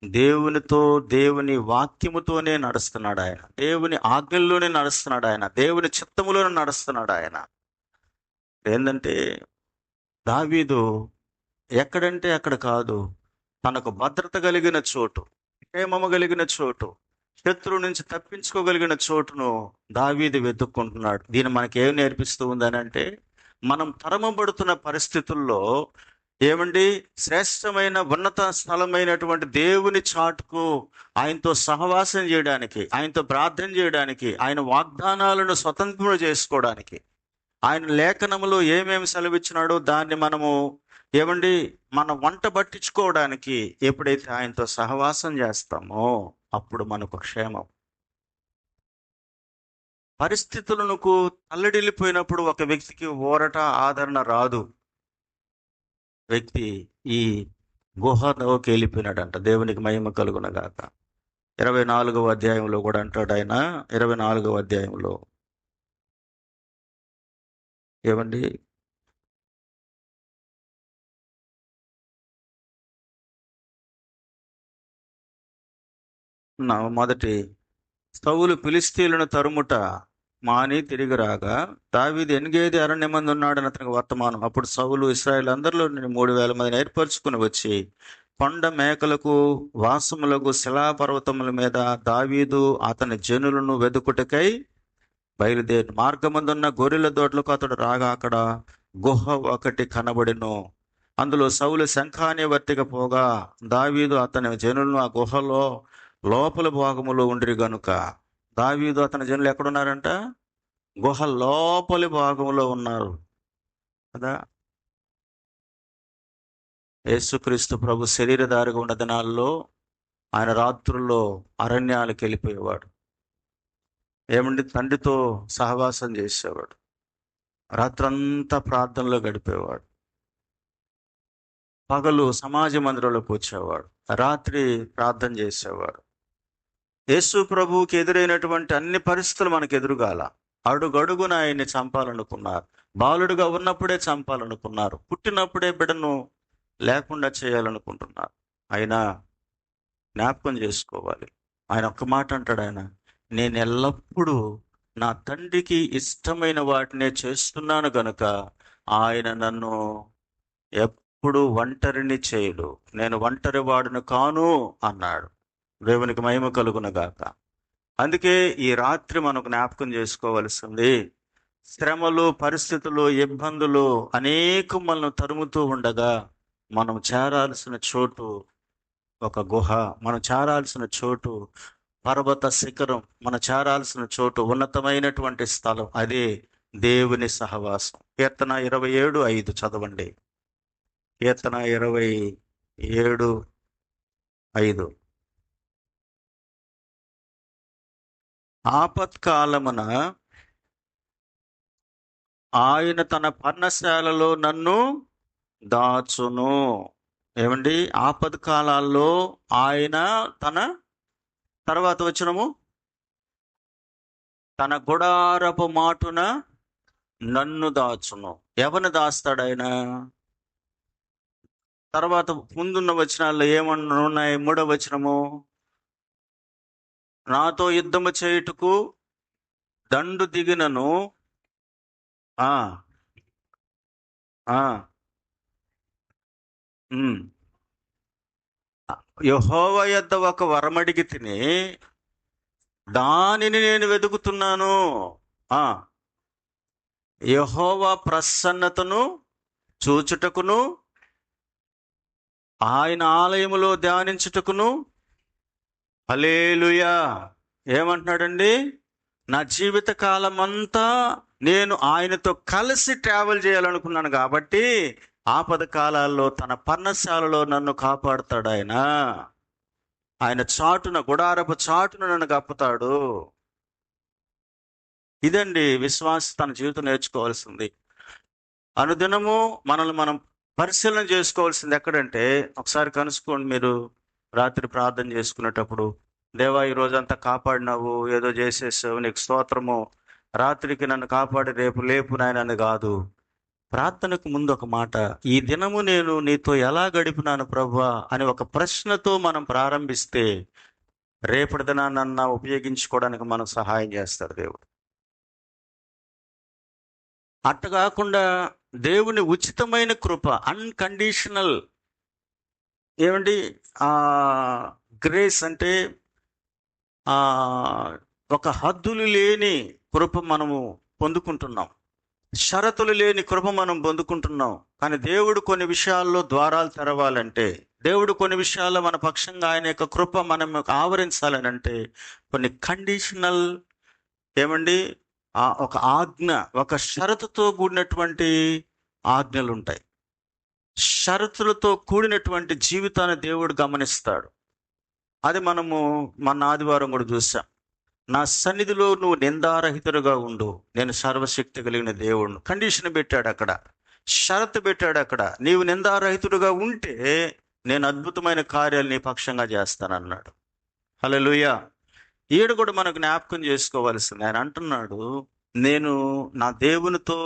దేవునితో, దేవుని వాక్యముతోనే నడుస్తున్నాడు ఆయన. దేవుని ఆజ్ఞల్లోనే నడుస్తున్నాడు ఆయన. దేవుని చిత్తములోనే నడుస్తున్నాడు ఆయన. ఏంటంటే దావీదు ఎక్కడంటే అక్కడ కాదు, తనకు భద్రత కలిగిన చోటు, క్షేమము కలిగిన చోటు, శత్రువు నుంచి తప్పించుకోగలిగిన చోటును దావీదు వెతుక్కుంటున్నాడు. దీన్ని మనకి ఏం నేర్పిస్తూ ఉందని అంటే, మనం తరమబడుతున్న పరిస్థితుల్లో ఏమండి, శ్రేష్టమైన ఉన్నత స్థలమైనటువంటి దేవుని చాటుకు ఆయనతో సహవాసం చేయడానికి, ఆయనతో ప్రార్థన చేయడానికి, ఆయన వాగ్దానాలను స్వతంత్రం చేసుకోవడానికి, ఆయన లేఖనములో ఏమేమి సెలవిచ్చినాడో దాన్ని మనము మన వంట పట్టించుకోవడానికి ఎప్పుడైతే ఆయనతో సహవాసం చేస్తామో అప్పుడు మనకు క్షేమం. పరిస్థితులకు తల్లడిల్లిపోయినప్పుడు ఒక వ్యక్తికి ఊరట, ఆదరణ రాదు. వ్యక్తి ఈ గుహలోకి వెళ్ళిపోయినాడంట. దేవునికి మహిమ కలుగునగాక. 24వ అధ్యాయంలో కూడా అంటాడు ఆయన. 24వ అధ్యాయంలో ఏమండి, మొదటి సౌలు ఫిలిష్తీయులను తరుముట మాని తిరిగి రాగా దావీదు ఎన్గేది అరణ్యమందు ఉన్నాడని అతనికి వర్తమానం. అప్పుడు సౌలు ఇశ్రాయేలు అందరిలో 3,000 మందిని ఏర్పరచుకుని వచ్చి కొండ మేకలకు వాసములకు శిలాపర్వతముల మీద దావీదు అతని జనులను వెదుకుటకై బయలుదేరి మార్గమందున్న గొర్రెల దోటలకు అతడు రాగా అక్కడ గుహ ఒకటి కనబడెను. అందులో సౌలు శంఖాని వర్తిగా పోగా దావీదు అతని జనులను ఆ గుహలో లోపల భాగములో ఉండిరి గనుక. దావీదు అతని జనులు ఎక్కడున్నారంట? గుహ లోపలి భాగంలో ఉన్నారు కదా. యేసుక్రీస్తు ప్రభు శరీరధారిగా ఉన్న దినాల్లో ఆయన రాత్రుల్లో అరణ్యాలకు వెళ్ళిపోయేవాడు. ఏమండి, తండ్రితో సహవాసం చేసేవాడు. రాత్రంతా ప్రార్థనలో గడిపేవాడు. పగలు సమాజ మందిరంలోకి వచ్చేవాడు. రాత్రి ప్రార్థన చేసేవాడు. యేసు ప్రభువుకి ఎదురైనటువంటి అన్ని పరిస్థితులు మనకు ఎదురుగాల. అడుగడుగున ఆయన్ని చంపాలనుకున్నారు. బాలుడుగా ఉన్నప్పుడే చంపాలనుకున్నారు. పుట్టినప్పుడే బిడ్డను లేకుండా చేయాలనుకుంటున్నారు. అయినా జ్ఞాపకం చేసుకోవాలి. ఆయన ఒక్క మాట అంటాడు. ఆయన, నేను ఎల్లప్పుడూ నా తండ్రికి ఇష్టమైన వాటినే చేస్తున్నాను గనుక ఆయన నన్ను ఎప్పుడు ఒంటరిని చేయడు. నేను ఒంటరి వాడును కాను అన్నాడు. దేవునికి మహిమ కలుగునగాక. అందుకే ఈ రాత్రి మనం జ్ఞాపకం చేసుకోవలసింది, శ్రమలు, పరిస్థితులు, ఇబ్బందులు అనేకం మనల్ని తరుముతూ ఉండగా మనం చేరాల్సిన చోటు ఒక గుహ. మనం చేరాల్సిన చోటు పర్వత శిఖరం. మనం చేరాల్సిన చోటు ఉన్నతమైనటువంటి స్థలం. అదే దేవుని సహవాసం. కీర్తన 27:5 చదవండి. కీర్తన 27:5. ఆపత్కాలమున ఆయన తన పర్ణశాలలో నన్ను దాచును. ఏమండి, ఆపద కాలాల్లో ఆయన తన తర్వాత వచ్చినము తన గుడారపు మాటున నన్ను దాచును. ఎవరిని దాస్తాడు ఆయన? తర్వాత ముందున్న వచనాల్లో ఏమన్నాయి? 3వ వచనము, నాతో యుద్ధము చేయుటకు దండు దిగినను యెహోవా యొద్ద ఒక వరమడిగి తిని దానిని నేను వెతుకుతున్నాను. యెహోవా ప్రసన్నతను చూచుటకును ఆయన ఆలయములో ధ్యానించుటకును. హల్లెలూయా. ఏమంటున్నాడండి? నా జీవిత కాలం అంతా నేను ఆయనతో కలిసి ట్రావెల్ చేయాలనుకున్నాను కాబట్టి ఆపద కాలాల్లో తన పర్ణశాలలో నన్ను కాపాడుతాడు. ఆయన చాటున, గుడారపు చాటున నన్ను కప్పుతాడు. ఇదండి విశ్వాస తన జీవితం నేర్చుకోవాల్సింది. అనుదినము మనల్ని మనం పరిశీలన చేసుకోవాల్సింది ఎక్కడంటే, ఒకసారి కనుక్కోండి. మీరు రాత్రి ప్రార్థన చేసుకునేటప్పుడు, దేవా ఈ రోజంతా కాపాడినావు, ఏదో చేసేసావు, నీకు స్తోత్రము, రాత్రికి నన్ను కాపాడి రేపు లేపు నాయనని కాదు. ప్రార్థనకు ముందు ఒక మాట, ఈ దినము నేను నీతో ఎలా గడిపినాను ప్రభువా అని ఒక ప్రశ్నతో మనం ప్రారంభిస్తే రేపటి దినాన్న ఉపయోగించుకోవడానికి మనం సహాయం చేస్తాడు దేవుడు. అట్ట కాకుండా దేవుని ఉచితమైన కృప, అన్కండిషనల్, ఏమండి, గ్రేస్ అంటే ఒక హద్దులు లేని కృప మనము పొందుకుంటున్నాం. షరతులు లేని కృప మనం పొందుకుంటున్నాం. కానీ దేవుడు కొన్ని విషయాల్లో ద్వారాలు తెరవాలంటే, దేవుడు కొన్ని విషయాల్లో మన పక్షంగా ఆయన యొక్క కృప మనం ఆవరించాలని అంటే కొన్ని కండిషనల్, ఏమండి, ఒక ఆజ్ఞ, ఒక షరతుతో కూడినటువంటి ఆజ్ఞలు ఉంటాయి. షరతులతో కూడినటువంటి జీవితాన్ని దేవుడు గమనిస్తాడు. అది మనము మన ఆదివారం కూడా చూసాం. నా సన్నిధిలో నువ్వు నిందారహితుడుగా ఉండు, నేను సర్వశక్తి కలిగిన దేవుడు. కండిషన్ పెట్టాడు అక్కడ, షరతు పెట్టాడు అక్కడ. నీవు నిందారహితుడుగా ఉంటే నేను అద్భుతమైన కార్యాలు నీ పక్షంగా చేస్తానన్నాడు. హల్లెలూయా. ఈడు కూడా మనకు జ్ఞాపకం చేసుకోవాల్సింది. ఆయన అంటున్నాడు, నేను నా దేవునితో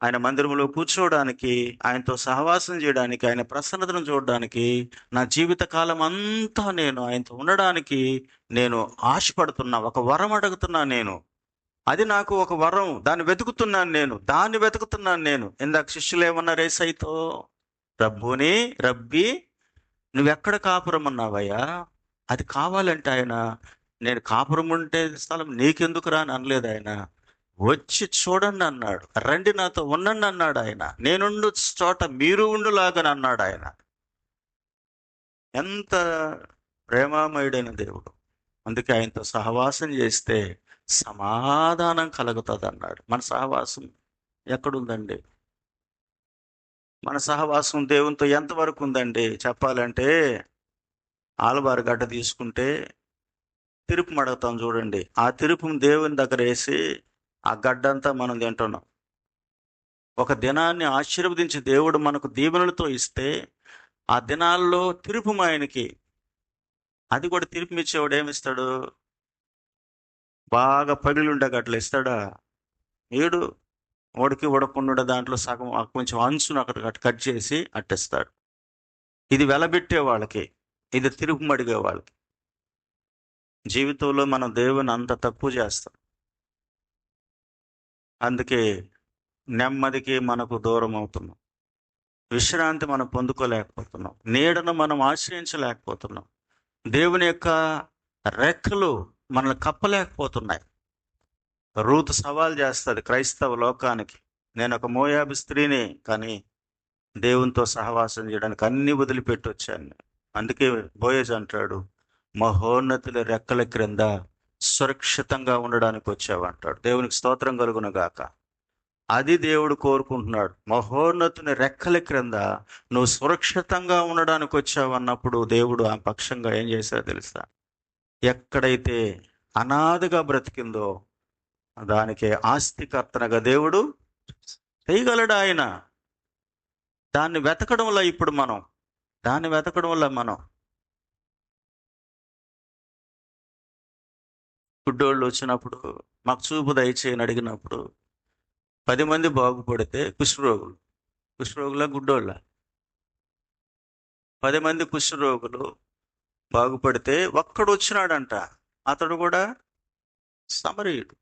ఆయన మందిరంలో కూర్చోవడానికి, ఆయనతో సహవాసం చేయడానికి, ఆయన ప్రసన్నతను చూడడానికి, నా జీవిత కాలం అంతా నేను ఆయనతో ఉండడానికి నేను ఆశపడుతున్నా. ఒక వరం అడుగుతున్నా నేను. అది నాకు ఒక వరం. దాన్ని వెతుకుతున్నాను నేను. ఇందాక శిష్యులు ఏమన్నారు యేసయ్యతో? రబ్బూని, రబ్బీ, నువ్వెక్కడ కాపురం ఉన్నావయ్యా? అది కావాలంటే ఆయన, నేను కాపురం ఉంటే స్థలం నీకెందుకురా అని అనలేదు ఆయన. వచ్చి చూడండి అన్నాడు. రండి నాతో ఉండండి అన్నాడు ఆయన. నేనుండు చోట మీరు ఉండులాగని అన్నాడు ఆయన. ఎంత ప్రేమామయుడైన దేవుడు. అందుకే ఆయనతో సహవాసం చేస్తే సమాధానం కలుగుతుంది అన్నాడు. మన సహవాసం ఎక్కడుందండి? మన సహవాసం దేవునితో ఎంతవరకు ఉందండి? చెప్పాలంటే ఆలవారి గడ్డ తీసుకుంటే తిరుపు మడగతాం చూడండి. ఆ తిరుపుని దేవుని దగ్గర వేసి ఆ గడ్డంతా మనం తింటున్నాం. ఒక దినాన్ని ఆశీర్వదించి దేవుడు మనకు దీవెనలతో ఇస్తే ఆ దినాల్లో తిరుపు ఆయనకి, అది కూడా తిరుపు ఇచ్చేవాడు ఏమిస్తాడు? బాగా పగిలి ఉండే గట్ల ఇస్తాడా? ఏడు ఉడకి ఉడకుండా దాంట్లో సగం కొంచెం అంచును అక్కడ కట్ చేసి అట్టిస్తాడు. ఇది వెలబెట్టే వాళ్ళకి, ఇది తిరుపు అడిగే వాళ్ళకి. జీవితంలో మనం దేవుని అంత తక్కువ చేస్తాం. అందుకే నెమ్మదికి మనకు దూరం అవుతున్నాం. విశ్రాంతి మనం పొందుకోలేకపోతున్నాం. నీడను మనం ఆశ్రయించలేకపోతున్నాం. దేవుని యొక్క రెక్కలు మనల్ని కప్పలేకపోతున్నాయి. రూతు సవాల్ చేస్తుంది క్రైస్తవ లోకానికి, నేను ఒక మోయాబు స్త్రీని, కానీ దేవునితో సహవాసం చేయడానికి అన్ని వదిలిపెట్టి వచ్చాను. అందుకే బోయజ్ అంటాడు, మహోన్నతుల రెక్కల క్రింద సురక్షితంగా ఉండడానికి వచ్చావు అంటాడు. దేవునికి స్తోత్రం కలుగును గాక. అది దేవుడు కోరుకుంటున్నాడు. మహోన్నతుని రెక్కల క్రింద నువ్వు సురక్షితంగా ఉండడానికి వచ్చావు అన్నప్పుడు దేవుడు ఆ పక్షంగా ఏం చేశాడో తెలుసా? ఎక్కడైతే అనాథగా బ్రతికిందో దానికి ఆస్తికర్తనగా దేవుడు చేయగలడు ఆయన. దాన్ని వెతకడం వల్ల మనం గుడ్డోళ్ళు వచ్చినప్పుడు మాకు చూపు దయచేయని అడిగినప్పుడు 10 మంది బాగుపడితే కుష్ఠరోగుల గుడ్డోళ్ళ 10 మంది కుష్ఠరోగులు బాగుపడితే ఒక్కడు వచ్చినాడంట. అతడు కూడా సమరయుడు.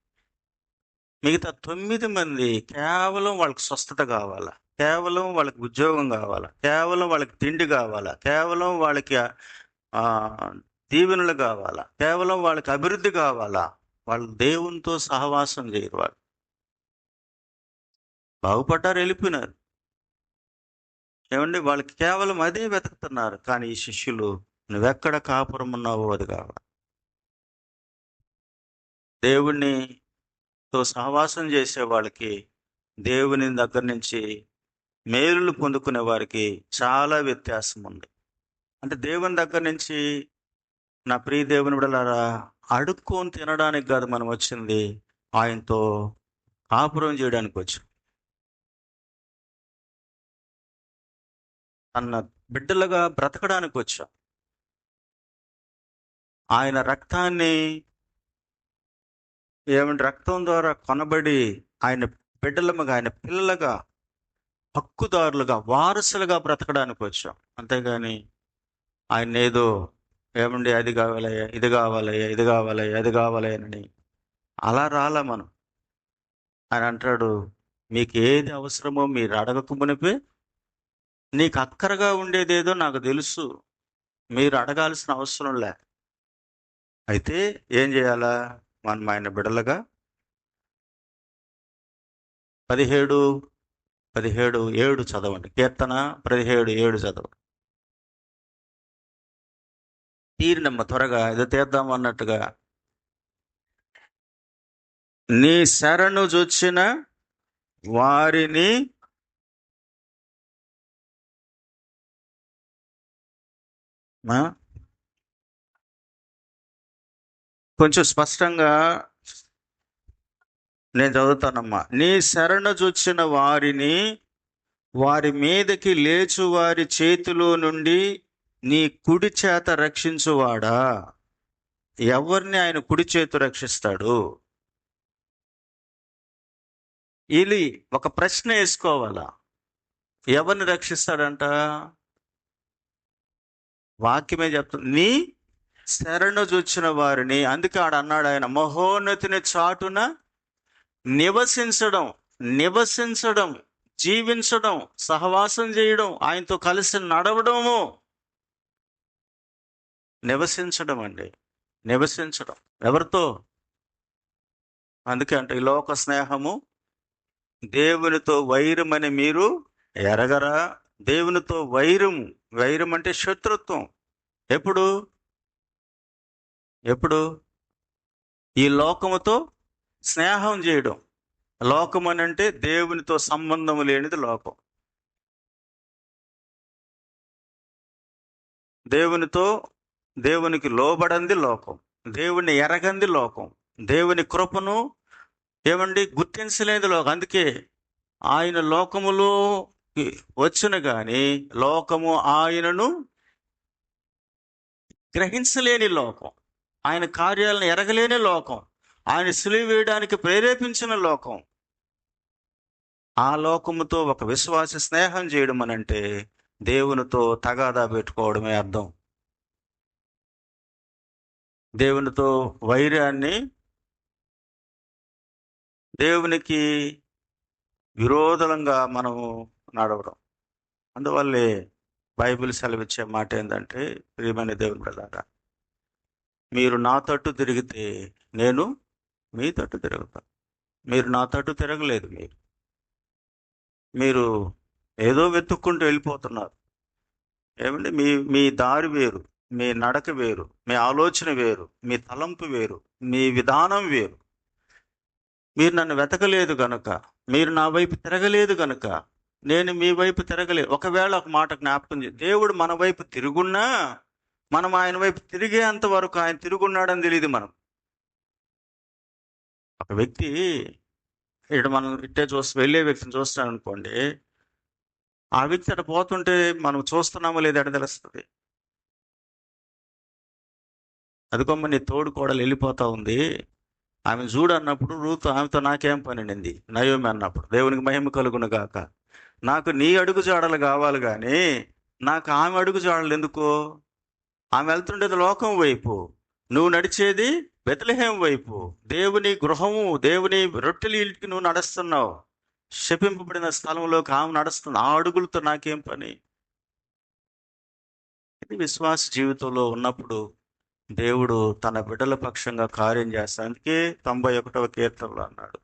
మిగతా 9 మంది కేవలం వాళ్ళకి స్వస్థత కావాలా, కేవలం వాళ్ళకి ఉద్యోగం కావాలా, కేవలం వాళ్ళకి తిండి కావాలా, కేవలం వాళ్ళకి దీవెనలు కావాలా, కేవలం వాళ్ళకి అభివృద్ధి కావాలా. వాళ్ళు దేవునితో సహవాసం చేయరు. వాళ్ళు బాగుపడ్డారు, వెళ్ళిపోయినారు. ఏమండి, వాళ్ళకి కేవలం అదే వెతుకుతున్నారు. కానీ ఈ శిష్యులు, నువ్వెక్కడ కాపురం ఉన్నావో అది కావాలి. దేవునితో సహవాసం చేసే వాళ్ళకి, దేవుని దగ్గర నుంచి మేలులు పొందుకునే వారికి చాలా వ్యత్యాసం ఉంది. అంటే దేవుని దగ్గర నుంచి, నా ప్రియ దేవుని బిడ్డలారా, అడుక్కొని తినడానికి కాదు మనం వచ్చింది, ఆయనతో కాపురం చేయడానికి వచ్చాం. అన్న బిడ్డలుగా బ్రతకడానికి వచ్చాం. ఆయన రక్తాన్ని, రక్తం ద్వారా కొనబడి ఆయన బిడ్డలుగా, ఆయన పిల్లలుగా, హక్కుదారులుగా, వారసులుగా బ్రతకడానికి వచ్చాం. అంతేగాని ఆయన ఏదో అది కావాలయ్యా, ఇది కావాలయ్యా, ఇది కావాలయ్యా, అది కావాలయ్యని అలా రాలే మనం. ఆయన అంటాడు, మీకు ఏది అవసరమో మీరు అడగక మునిపే, నీకు అక్కరగా ఉండేదేదో నాకు తెలుసు, మీరు అడగాల్సిన అవసరం లే. అయితే ఏం చేయాలా? మనం ఆయన బిడ్డలుగా 17:7 చదవండి. కీర్తన 17:7 చదవండి. తీరినమ్మ త్వరగా, ఏదో తీద్దాం అన్నట్టుగా. నీ శరణు జొచ్చిన వారిని కొంచెం స్పష్టంగా నేను చదువుతానమ్మా. నీ శరణ జొచ్చిన వారిని వారి మీదకి లేచు వారి చేతిలో నుండి నీ కుడి చేత రక్షించువాడా. ఎవరిని ఆయన కుడి చేతు రక్షిస్తాడు? ఇది ఒక ప్రశ్న వేసుకోవాలా. ఎవరిని రక్షిస్తాడంట? వాక్యమే చెప్తుంది, నీ శరణు జొచ్చిన వారిని. అందుకే ఆడ అన్నాడు ఆయన, మహోన్నతిని చాటున నివసించడం, జీవించడం, సహవాసం చేయడం, ఆయనతో కలిసి నడవడము. నివసించడం అండి, నివసించడం. ఎవరితో? అందుకే అంటే ఈ లోక స్నేహము దేవునితో వైరమని మీరు ఎరగరా. దేవునితో వైరం అంటే శత్రుత్వం. ఎప్పుడు? ఈ లోకముతో స్నేహం చేయడం. లోకం అని అంటే దేవునితో సంబంధం లేనిది లోకం. దేవునికి లోబడంది లోకం, దేవుని ఎరగంది లోకం, దేవుని కృపను గుర్తించలేని లోకం. అందుకే ఆయన లోకములో వచ్చిన గాని లోకము ఆయనను గ్రహించలేని లోకం, ఆయన కార్యాలను ఎరగలేని లోకం, ఆయన సిలువ వేయడానికి ప్రేరేపించిన లోకం. ఆ లోకముతో ఒక విశ్వాస స్నేహం చేయడం అని అంటే దేవునితో తగాదా పెట్టుకోవడమే అర్థం. దేవునితో వైరాన్ని, దేవునికి విరోధంగా మనము నడవడం. అందువల్లే బైబిల్ సెలవిచ్చే మాట ఏంటంటే, ప్రియమైన దేవుని ప్రజలారా, మీరు నా తట్టు తిరిగితే నేను మీ తట్టు తిరుగుతాను. మీరు నా తట్టు తిరగలేదు. మీరు ఏదో వెతుక్కుంటూ వెళ్ళిపోతున్నారు. మీ దారి వేరు, మీ నడక వేరు, మీ ఆలోచన వేరు, మీ తలంపు వేరు, మీ విధానం వేరు. మీరు నన్ను వెతకలేదు గనుక, మీరు నా వైపు తిరగలేదు గనుక నేను మీ వైపు తిరగలేదు. ఒకవేళ ఒక మాట జ్ఞాపకం చేసి, దేవుడు మన వైపు తిరుగున్నా మనం ఆయన వైపు తిరిగేంత వరకు ఆయన తిరుగున్నాడని తెలియదు. మనం ఒక వ్యక్తి మనం ఇట్టే వెళ్ళే వ్యక్తిని చూస్తాను అనుకోండి, ఆ వ్యక్తి అటు పోతుంటే మనం చూస్తున్నామో లేదా అని తెలుస్తుంది. అదిగొమ్మ నీ తోడు కోడలు వెళ్ళిపోతా ఉంది, ఆమె చూడు అన్నప్పుడు రూతు ఆమెతో నాకేం పని నింది, నయోమి అన్నప్పుడు దేవునికి మహిమ కలుగును గాక. నాకు నీ అడుగు జాడలు కావాలి కానీ నాకు ఆమె అడుగు జాడలు ఎందుకు? ఆమె వెళ్తుండేది లోకం వైపు, నువ్వు నడిచేది బెత్లెహేం వైపు, దేవుని గృహము, దేవుని రొట్టెల ఇంటికి నువ్వు నడుస్తున్నావు. శపింపబడిన స్థలంలోకి ఆమె నడుస్తుంది. ఆ అడుగులతో నాకేం పని? ఇది విశ్వాస జీవితంలో ఉన్నప్పుడు దేవుడు తన బిడ్డల పక్షంగా కార్యం చేస్తాడు. అందుకే 91వ కీర్తనలో అన్నాడు,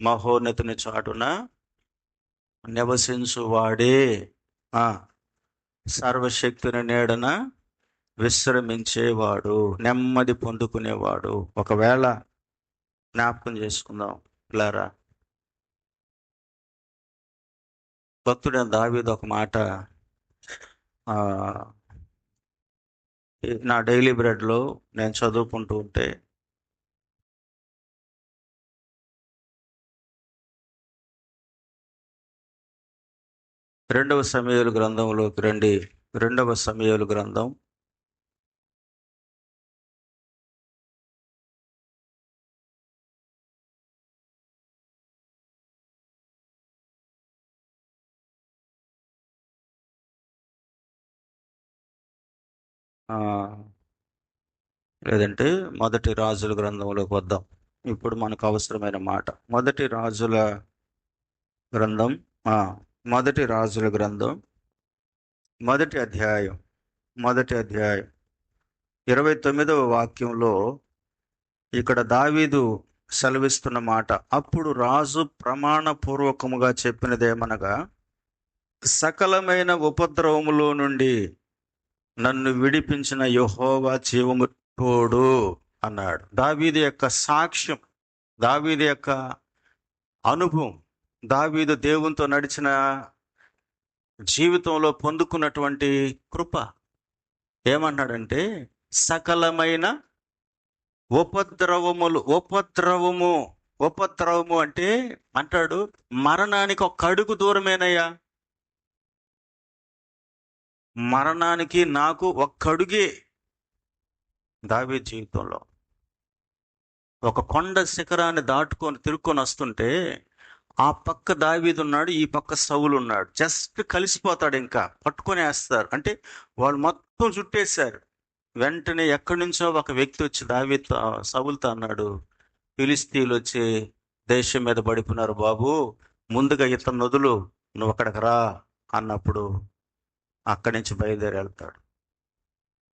మహోన్నతిని చాటున నివసించువాడే సర్వశక్తిని నీడన విశ్రమించేవాడు, నెమ్మది పొందుకునేవాడు. ఒకవేళ జ్ఞాపకం చేసుకుందాం ఇలారా, భక్తుడైన దావీదు ఒక మాట నా డైలీ బ్రెడ్లో నేను చదువుకుంటూ ఉంటే, రెండవ సమూయేలు గ్రంథంలోకి రండి. 2వ సమూయేలు గ్రంథం 1 రాజుల గ్రంథంలోకి వద్దాం. ఇప్పుడు మనకు అవసరమైన మాట 1 రాజుల గ్రంథం 1 రాజుల గ్రంథం 1వ అధ్యాయం 29వ వాక్యంలో ఇక్కడ దావీదు సెలవిస్తున్న మాట, అప్పుడు రాజు ప్రమాణపూర్వకముగా చెప్పినదేమనగా, సకలమైన ఉపద్రవములో నుండి నన్ను విడిపించిన యెహోవా జీవము తోడు అన్నాడు. దావీదు యొక్క సాక్ష్యం, దావీదు యొక్క అనుభవం, దావీదు దేవునితో నడిచిన జీవితంలో పొందుకున్నటువంటి కృప ఏమన్నాడంటే, సకలమైన ఉపద్రవము ఉపద్రవము అంటే అంటాడు, మరణానికి ఒక అడుగు దూరమేనయ్యా. మరణానికి నాకు ఒక్క అడుగే. దావీదు జీవితంలో ఒక కొండ శిఖరాన్ని దాటుకొని తిరుక్కొని వస్తుంటే ఆ పక్క దావీదు ఉన్నాడు, ఈ పక్క సౌలు ఉన్నాడు. జస్ట్ కలిసిపోతాడు, ఇంకా పట్టుకొని వేస్తారు. అంటే వాళ్ళు మొత్తం చుట్టేశారు. వెంటనే ఎక్కడి నుంచో ఒక వ్యక్తి వచ్చి దావీదు సౌలుతో అన్నాడు, ఫిలిస్తీన్లు వచ్చి దేశం మీద పడిపోయినారు బాబు, ముందుగా ఇతను నదులు, నువ్వు అక్కడికి రా అన్నప్పుడు అక్కడి నుంచి బయలుదేరి వెళ్తాడు.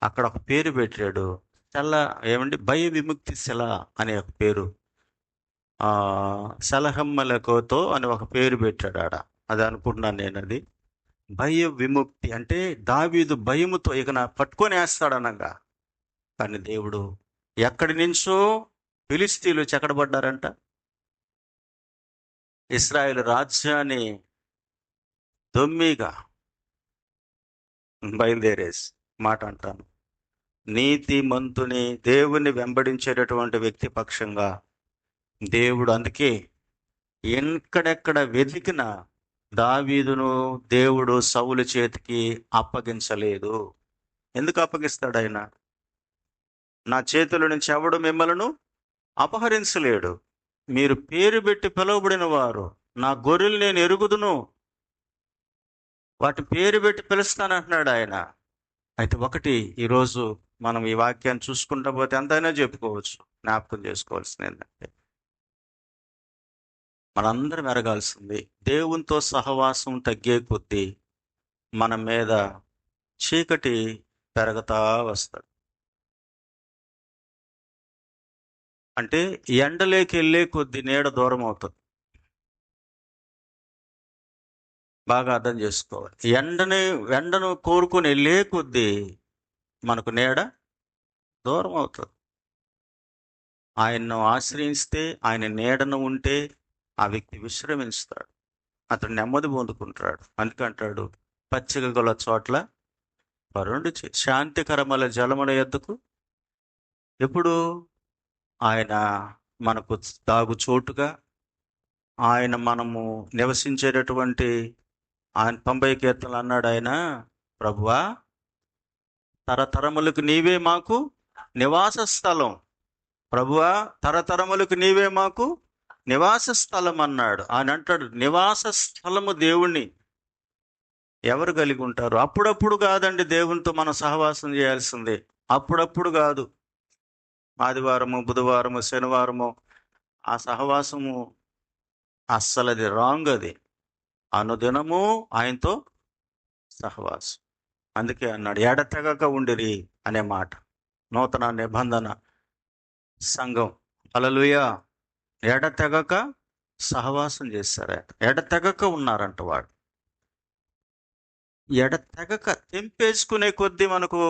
అక్కడ ఒక పేరు పెట్టాడు, భయ విముక్తి శిల అనే ఒక పేరు, సలహమ్మలకోతో అని ఒక పేరు పెట్టాడు ఆడ. అది అనుకుంటున్నాను నేను. అది భయ విముక్తి అంటే దావీదు భయముతో ఇక నా పట్టుకొని వేస్తాడనగా. కానీ దేవుడు ఎక్కడి నుంచో ఫిలిస్తీన్లు చెక్కడబడ్డారంట, ఇశ్రాయేలు రాజ్యాన్ని దొమ్మిగా బయలుదేరేసి మాట అంటాను. నీతిమంతుని, దేవుని వెంబడించేటటువంటి వ్యక్తి పక్షంగా దేవుడు అందుకే ఎక్కడెక్కడ వెతికిన దావీదును దేవుడు సౌలు చేతికి అప్పగించలేదు. ఎందుకు అప్పగిస్తాడు ఆయన? నా చేతుల నుంచి ఎవడు మిమ్మలను అపహరించలేడు. మీరు పేరు పెట్టి పిలువబడిన వారు, నా గొర్రెలు నేను ఎరుగుదును, వాటి పేరు పెట్టి పిలుస్తానంటున్నాడు ఆయన. అయితే ఒకటి, ఈరోజు మనం ఈ వాక్యాన్ని చూసుకుంటా పోతే ఎంతైనా చెప్పుకోవచ్చు. జ్ఞాపకం చేసుకోవాల్సింది ఏంటంటే, మనందరం ఎరగాల్సింది, దేవునితో సహవాసం తగ్గే కొద్దీ మన మీద చీకటి పెరగతా వస్తాడు. అంటే ఎండలోకి వెళ్ళే కొద్దీ నీడ దూరం అవుతుంది. బాగా అర్థం చేసుకోవాలి. ఎండను కోరుకొని వెళ్ళే కొద్దీ మనకు నీడ దూరం అవుతుంది. ఆయన్ను ఆశ్రయిస్తే, ఆయన నీడను ఉంటే ఆ వ్యక్తి విశ్రమిస్తాడు, అతడు నెమ్మది పొందుకుంటాడు. అందుకంటాడు, పచ్చిక గల చోట్ల పరుండు శాంతికరముల జలముల యొద్దకు. ఎప్పుడు ఆయన మనకు తాగు చోటుగా, ఆయన మనము నివసించేటటువంటి, ఆయన 90 కీర్తనలు అన్నాడు ఆయన, ప్రభువా తరతరములకు నీవే మాకు నివాస స్థలం, ప్రభువా తరతరములకు నీవే మాకు నివాస స్థలం అన్నాడు. ఆయన అంటాడు, నివాస స్థలము దేవుణ్ణి ఎవరు కలిగి ఉంటారు? అప్పుడప్పుడు కాదండి దేవునితో మనం సహవాసం చేయాల్సిందే. అప్పుడప్పుడు కాదు, ఆదివారము, బుధవారము, శనివారము ఆ సహవాసము అస్సలు అది రాంగ్. అది అనుదినము ఆయనతో సహవాసం. అందుకే అన్నాడు, ఎడతెగక ఉండిరి అనే మాట. నూతన నిబంధన సంఘం, హల్లెలూయా, ఎడతెగక సహవాసం చేశారు. ఎడతెగక ఉన్నారంట. వాడు ఎడతెగక తెంపేసుకునే కొద్దీ మనకు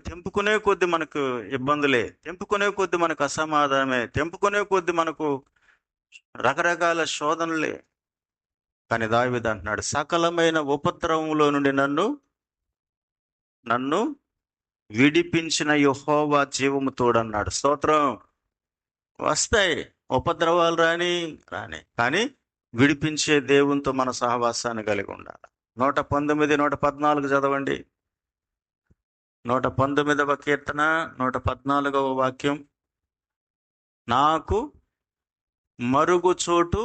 తెంపుకునే కొద్దీ మనకు ఇబ్బందులే, తెంపుకునే కొద్దీ మనకు అసమాధానమే, తెంపుకునే కొద్దీ మనకు రకరకాల శోధనలే. కానీ దావీదు అంటున్నాడు, సకలమైన ఉపద్రవంలో నుండి నన్ను విడిపించిన యెహోవా జీవము తోడన్నాడు. స్తోత్రం. వస్తాయి ఉపద్రవాలు, రాని కానీ విడిపించే దేవునితో మన సహవాసాన్ని కలిగి ఉండాలి. 119, 114 చదవండి. 119వ కీర్తన 114వ వాక్యం. నాకు మరుగు చోటు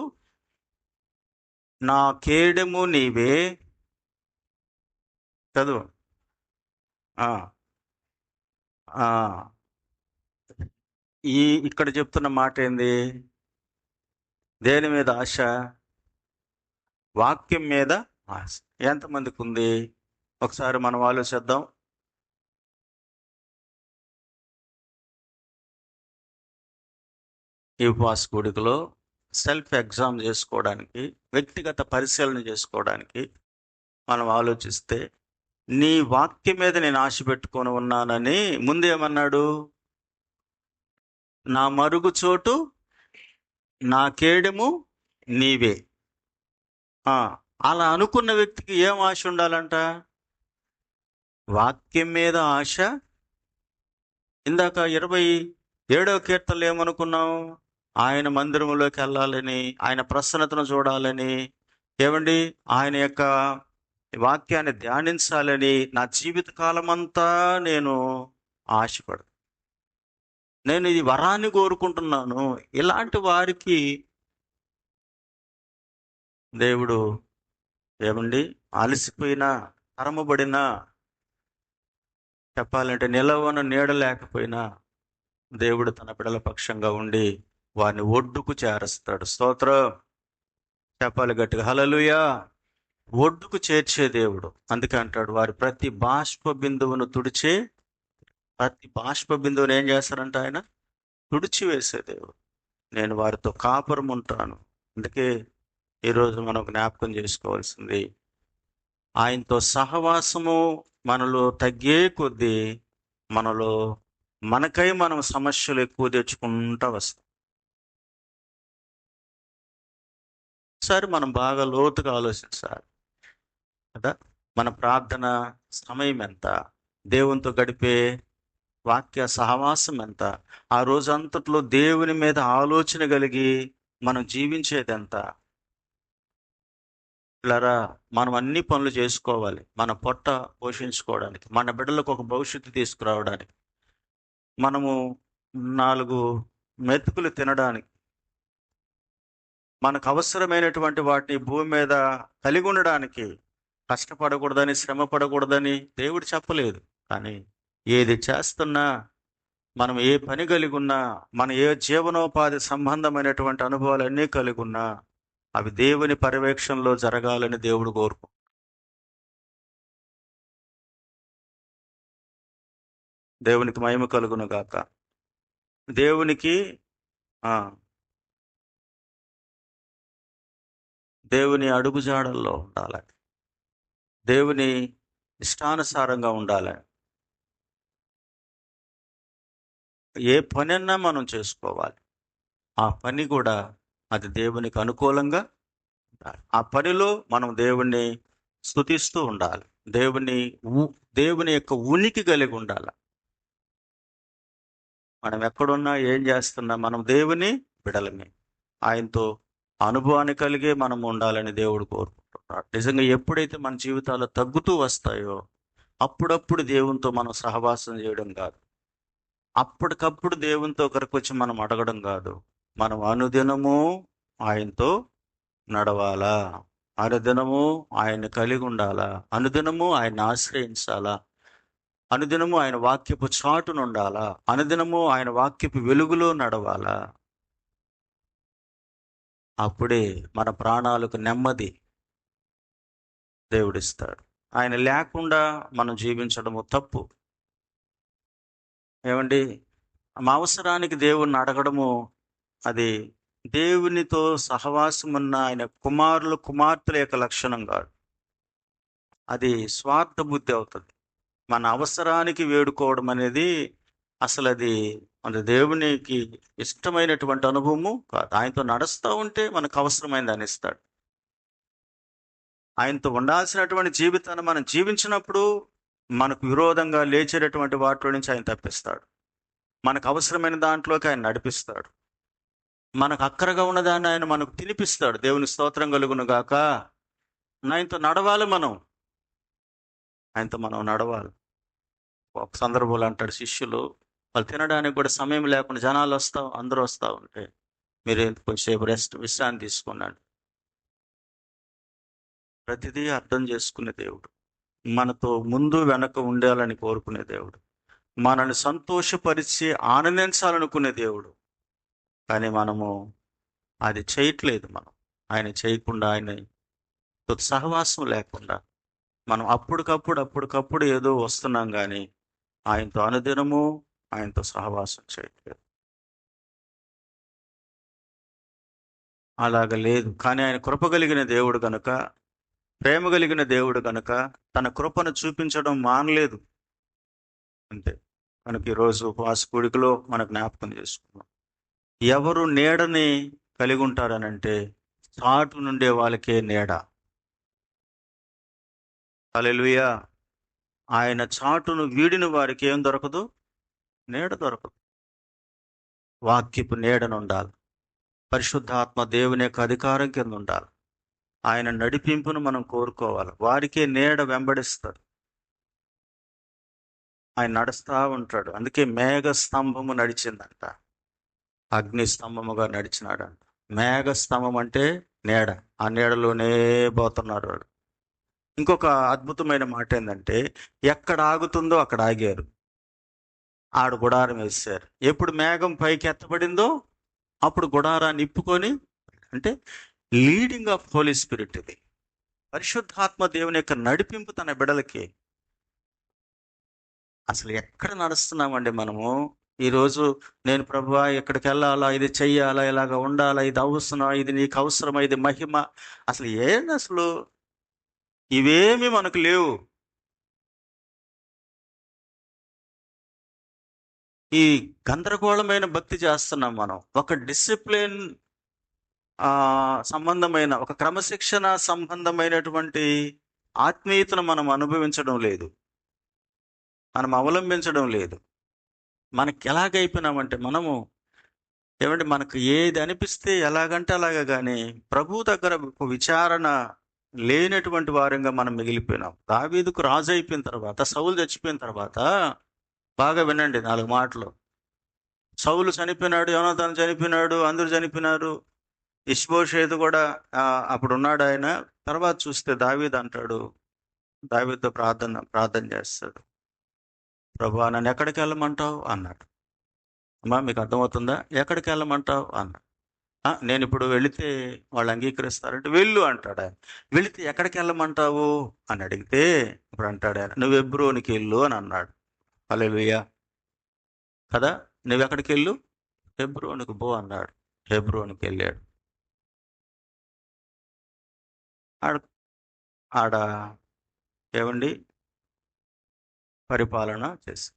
నా కేడెము నీవే. చదువు. ఇక్కడ చెప్తున్న మాట ఏంది? దేని మీద ఆశ? వాక్యం మీద ఆశ. ఎంతమందికి ఉంది? ఒకసారి మనం ఆలోచిద్దాం. ఈ ఉపవాస కూడికలో సెల్ఫ్ ఎగ్జామ్ చేసుకోవడానికి, వ్యక్తిగత పరిశీలన చేసుకోవడానికి మనం ఆలోచిస్తే, నీ వాక్యం మీద నేను ఆశ పెట్టుకొని ఉన్నానని ముందేమన్నాడు? నా మరుగు చోటు నా కేడెము నీవే. అలా అనుకున్న వ్యక్తికి ఏం ఆశ ఉండాలంట? వాక్యం మీద ఆశ ఇందాక 27వ కీర్తనలు ఏమనుకున్నాం? ఆయన మందిరంలోకి వెళ్ళాలని, ఆయన ప్రసన్నతను చూడాలని, ఏమండి ఆయన యొక్క వాక్యాన్ని ధ్యానించాలని నా జీవిత కాలమంతా నేను ఆశపడు. నేను ఈ వరాన్ని కోరుకుంటున్నాను. ఇలాంటి వారికి దేవుడు ఏమండి అలసిపోయినా, తరమబడినా, చెప్పాలంటే నిలవన నీడ లేకపోయినా దేవుడు తన బిడ్డల పక్షంగా ఉండి వారిని ఒడ్డుకు చేరుస్తాడు. స్తోత్రం. చెప్పాలి గట్టిగా హల్లెలూయా. ఒడ్డుకు చేర్చే దేవుడు. అందుకే అంటాడు వారి ప్రతి బాష్ప బిందువును తుడిచే, ప్రతి బాష్ప బిందువును ఏం చేస్తారంట ఆయన? తుడిచివేసే దేవుడు. నేను వారితో కాపురం ఉంటాను. అందుకే ఈరోజు మనం జ్ఞాపకం చేసుకోవాల్సింది, ఆయనతో సహవాసము మనలో తగ్గే కొద్దీ మనకై మనం సమస్యలు ఎక్కువ తెచ్చుకుంటూ వస్తాం. ఒకసారి మనం బాగా లోతుగా ఆలోచించాలి కదా. మన ప్రార్థన సమయం ఎంత, దేవునితో గడిపే వాక్య సహవాసం ఎంత, ఆ రోజంతట్లో దేవుని మీద ఆలోచన కలిగి మనం జీవించేది ఎంత. పిల్లరా, మనం అన్ని పనులు చేసుకోవాలి మన పొట్ట పోషించుకోవడానికి, మన బిడ్డలకు ఒక భవిష్యత్తు తీసుకురావడానికి, మనము 4 మెతుకులు తినడానికి, మనకు అవసరమైనటువంటి వాటిని భూమి మీద కలిగి ఉండడానికి కష్టపడకూడదని, శ్రమ పడకూడదని దేవుడు చెప్పలేదు. కానీ ఏది చేస్తున్నా, మనం ఏ పని కలిగి ఉన్నా, మన ఏ జీవనోపాధి సంబంధమైనటువంటి అనుభవాలన్నీ కలిగి ఉన్నా అవి దేవుని పర్యవేక్షణలో జరగాలని దేవుడు కోరుకు. దేవునికి మహిమ కలుగును గాక. దేవునికి దేవుని అడుగుజాడల్లో ఉండాలి, దేవుని ఇష్టానుసారంగా ఉండాలి. ఏ పనన్నా మనం చేసుకోవాలి, ఆ పని కూడా అది దేవునికి అనుకూలంగా ఉండాలి. ఆ పనిలో మనం దేవుణ్ణి స్తుతిస్తూ ఉండాలి, దేవుని యొక్క ఉనికి కలిగి ఉండాలి. మనం ఎక్కడున్నా, ఏం చేస్తున్నా మనం దేవుని బిడలమే. ఆయనతో అనుభవాన్ని కలిగే మనం ఉండాలని దేవుడు కోరుకుంటున్నాడు. నిజంగా ఎప్పుడైతే మన జీవితాలు తగ్గుతూ వస్తాయో అప్పుడప్పుడు దేవునితో మనం సహవాసం చేయడం కాదు, అప్పటికప్పుడు దేవునితో ఒకరికి వచ్చి మనం అడగడం కాదు, మనం అనుదినము ఆయనతో నడవాలా, అనుదినము ఆయన్ని కలిగి ఉండాలా, అనుదినము ఆయన్ని ఆశ్రయించాలా, అనుదినము ఆయన వాక్యపు చాటును ఉండాలా, అనుదినము ఆయన వాక్యపు వెలుగులో నడవాలా. అప్పుడే మన ప్రాణాలకు నెమ్మది దేవుడిస్తాడు. ఆయన లేకుండా మనం జీవించడము తప్పు. ఏమండి, మా అవసరానికి దేవుణ్ణి అడగడము అది దేవునితో సహవాసం ఉన్న ఆయన కుమార్తెల యొక్క లక్షణం కాదు. అది స్వార్థ బుద్ధి అవుతుంది. మన అవసరానికి వేడుకోవడం అనేది అసలు అది మన దేవునికి ఇష్టమైనటువంటి అనుభవము కాదు. ఆయనతో నడుస్తూ ఉంటే మనకు అవసరమైంది అని ఇస్తాడు. ఆయనతో ఉండాల్సినటువంటి జీవితాన్ని మనం జీవించినప్పుడు మనకు విరోధంగా లేచేటటువంటి వాటిలో నుంచి ఆయన తప్పిస్తాడు. మనకు అవసరమైన దాంట్లోకి ఆయన నడిపిస్తాడు. మనకు అక్కరగా ఉన్నదాన్ని ఆయన మనకు తినిపిస్తాడు. దేవుని స్తోత్రం కలుగును గాక. ఆయనతో నడవాలి, ఆయనతో మనం నడవాలి. ఒక సందర్భంలో అంటాడు, శిష్యులు వాళ్ళు తినడానికి కూడా సమయం లేకుండా జనాలు అందరూ వస్తూ ఉంటే మీరు కొంచెంసేపు విశ్రాంతి తీసుకున్నాడు. ప్రతిదీ అర్థం చేసుకునే దేవుడు, మనతో ముందు వెనక ఉండాలని కోరుకునే దేవుడు, మనల్ని సంతోషపరిచి ఆనందించాలనుకునే దేవుడు. కానీ మనము అది చేయట్లేదు. ఆయన చేయకుండా, ఆయన సహవాసం లేకుండా మనం అప్పటికప్పుడు ఏదో వస్తున్నాం, కానీ ఆయనతో అనుదినము ఆయనతో సహవాసం చేయట్లేదు. అలాగ లేదు. కానీ ఆయన కృప కలిగిన దేవుడు కనుక, ప్రేమ కలిగిన దేవుడు కనుక తన కృపను చూపించడం మానలేదు. అంతే. మనకి ఈరోజు ఉపవాస కూడికలో మన జ్ఞాపకం చేసుకున్నాం. ఎవరు నీడని కలిగి ఉంటారనంటే చాటు నుండే వాళ్ళకే నీడ. హల్లెలూయా. ఆయన చాటును వీడిన వారికి ఏం దొరకదు? నీడ దొరకదు. వాక్యపు నీడను ఉండాలి. పరిశుద్ధాత్మ దేవుని యొక్క అధికారం కింద ఉండాలి. ఆయన నడిపింపును మనం కోరుకోవాలి. వారికే నీడ వెంబడిస్తారు. ఆయన నడుస్తూ ఉంటాడు. అందుకే మేఘ స్తంభము నడిచిందంట, అగ్ని స్తంభముగా నడిచినాడంట. మేఘ స్తంభం అంటే నీడ. ఆ నీడలోనే పోతున్నారు వాడు. ఇంకొక అద్భుతమైన మాట ఏంటంటే, ఎక్కడ ఆగుతుందో అక్కడ ఆగారు. ఆడు గుడారం వేశారు. ఎప్పుడు మేఘం పైకి ఎత్తబడిందో అప్పుడు గుడారాన్ని ఇప్పుకొని, అంటే లీడింగ్ ఆఫ్ హోలీ స్పిరిట్. ఇది పరిశుద్ధాత్మ దేవుని యొక్క నడిపింపు తన బిడలకి. అసలు ఎక్కడ నడుస్తున్నామండి మనము ఈరోజు? నేను ప్రభువా ఎక్కడికి వెళ్ళాలా, ఇది చెయ్యాలా, ఇలాగ ఉండాలా, ఇది అవసరం, ఇది నీకు అవసరమా, ఇది మహిమ. అసలు ఏంది అసలు? ఇవేమి మనకు లేవు. ఈ గందరగోళమైన భక్తి చేస్తున్నాం మనం. ఒక డిసిప్లిన్ సంబంధమైన, ఒక క్రమశిక్షణ సంబంధమైనటువంటి ఆత్మీయతను మనం అనుభవించడం లేదు, మనం అవలంబించడం లేదు. మనకి ఎలాగైపోయినామంటే మనము, ఏమంటే మనకు ఏది అనిపిస్తే ఎలాగంటే అలాగా, కానీ ప్రభు దగ్గర ఒక విచారణ లేనటువంటి వారంగా మనం మిగిలిపోయినాం. దావీదుకు రాజు అయిపోయిన తర్వాత, సౌలు చచ్చిపోయిన తర్వాత, బాగా వినండి 4 మాటలు. సౌలు చనిపోయినాడు, యోనాతాను చనిపోయినాడు, అందరూ చనిపోయినారు. ఇష్బోషేతు కూడా అప్పుడు ఉన్నాడు ఆయన. తర్వాత చూస్తే దావీదు అంటాడు, దావీదుతో ప్రార్థన చేస్తాడు, ప్రభువా నన్ను ఎక్కడికి వెళ్ళమంటావు అన్నాడు. అమ్మా మీకు అర్థమవుతుందా? ఎక్కడికి వెళ్ళమంటావు అన్నాడు. నేను ఇప్పుడు వెళితే వాళ్ళు అంగీకరిస్తారంటే వెళ్ళు అంటాడు ఆయన. వెళితే ఎక్కడికి వెళ్ళమంటావు అని అడిగితే ఇప్పుడు అంటాడు ఆయన, నువ్వు హెబ్రోనికి వెళ్ళు అని అన్నాడు. హల్లెలూయా కదా. నువ్వు ఎక్కడికి వెళ్ళు? హెబ్రోనికి పో అన్నాడు. హెబ్రోనికి వెళ్ళాడు. ఆడ ఏమండి పరిపాలన చేసి,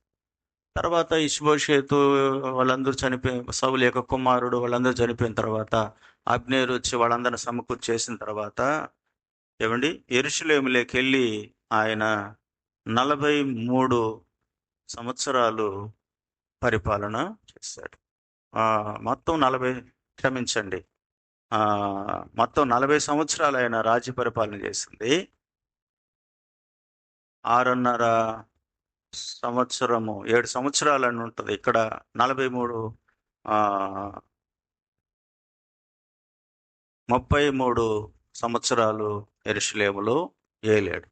తర్వాత ఇష్బోషేతు వాళ్ళందరూ చనిపోయి, సౌలు యొక్క కుమారుడు వాళ్ళందరూ చనిపోయిన తర్వాత అబ్నేరు వచ్చి వాళ్ళందరిని సమకూర్చేసిన తర్వాత ఏమండి యెరూషలేములోకి వెళ్ళి ఆయన 43 సంవత్సరాలు పరిపాలన చేశాడు. మొత్తం 40 సంవత్సరాలు ఆయన రాజ్య పరిపాలన చేసింది. 6.5 సంవత్సరము 7 సంవత్సరాలు అని ఉంటుంది. ఇక్కడ 33 సంవత్సరాలు యెరూషలేములో ఏలాడు.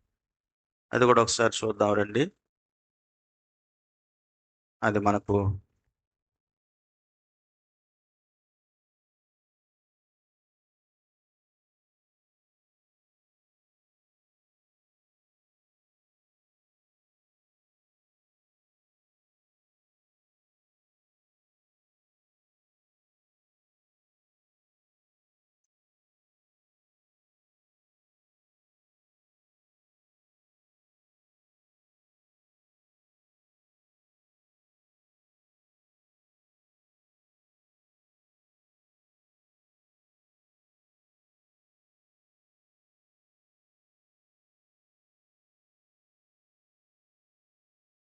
అది కూడా ఒకసారి చూద్దాం రండి. అది మనకు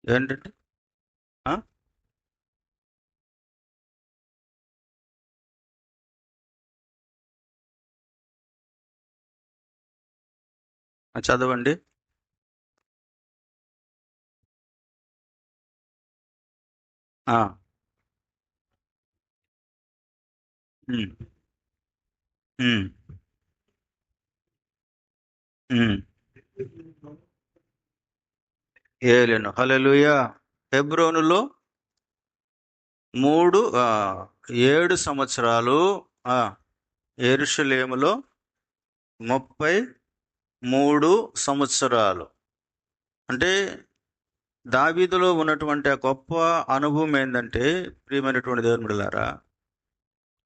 ఏంటంటే చదవండి. ఏలెను. హల్లెలూయా. హెబ్రోనులో 7 సంవత్సరాలు, యెరూషలేములో 33 సంవత్సరాలు. అంటే దావీదులో ఉన్నటువంటి ఆ గొప్ప అనుభవం ఏంటంటే, ప్రియమైనటువంటి దేవుని బిడ్డలారా,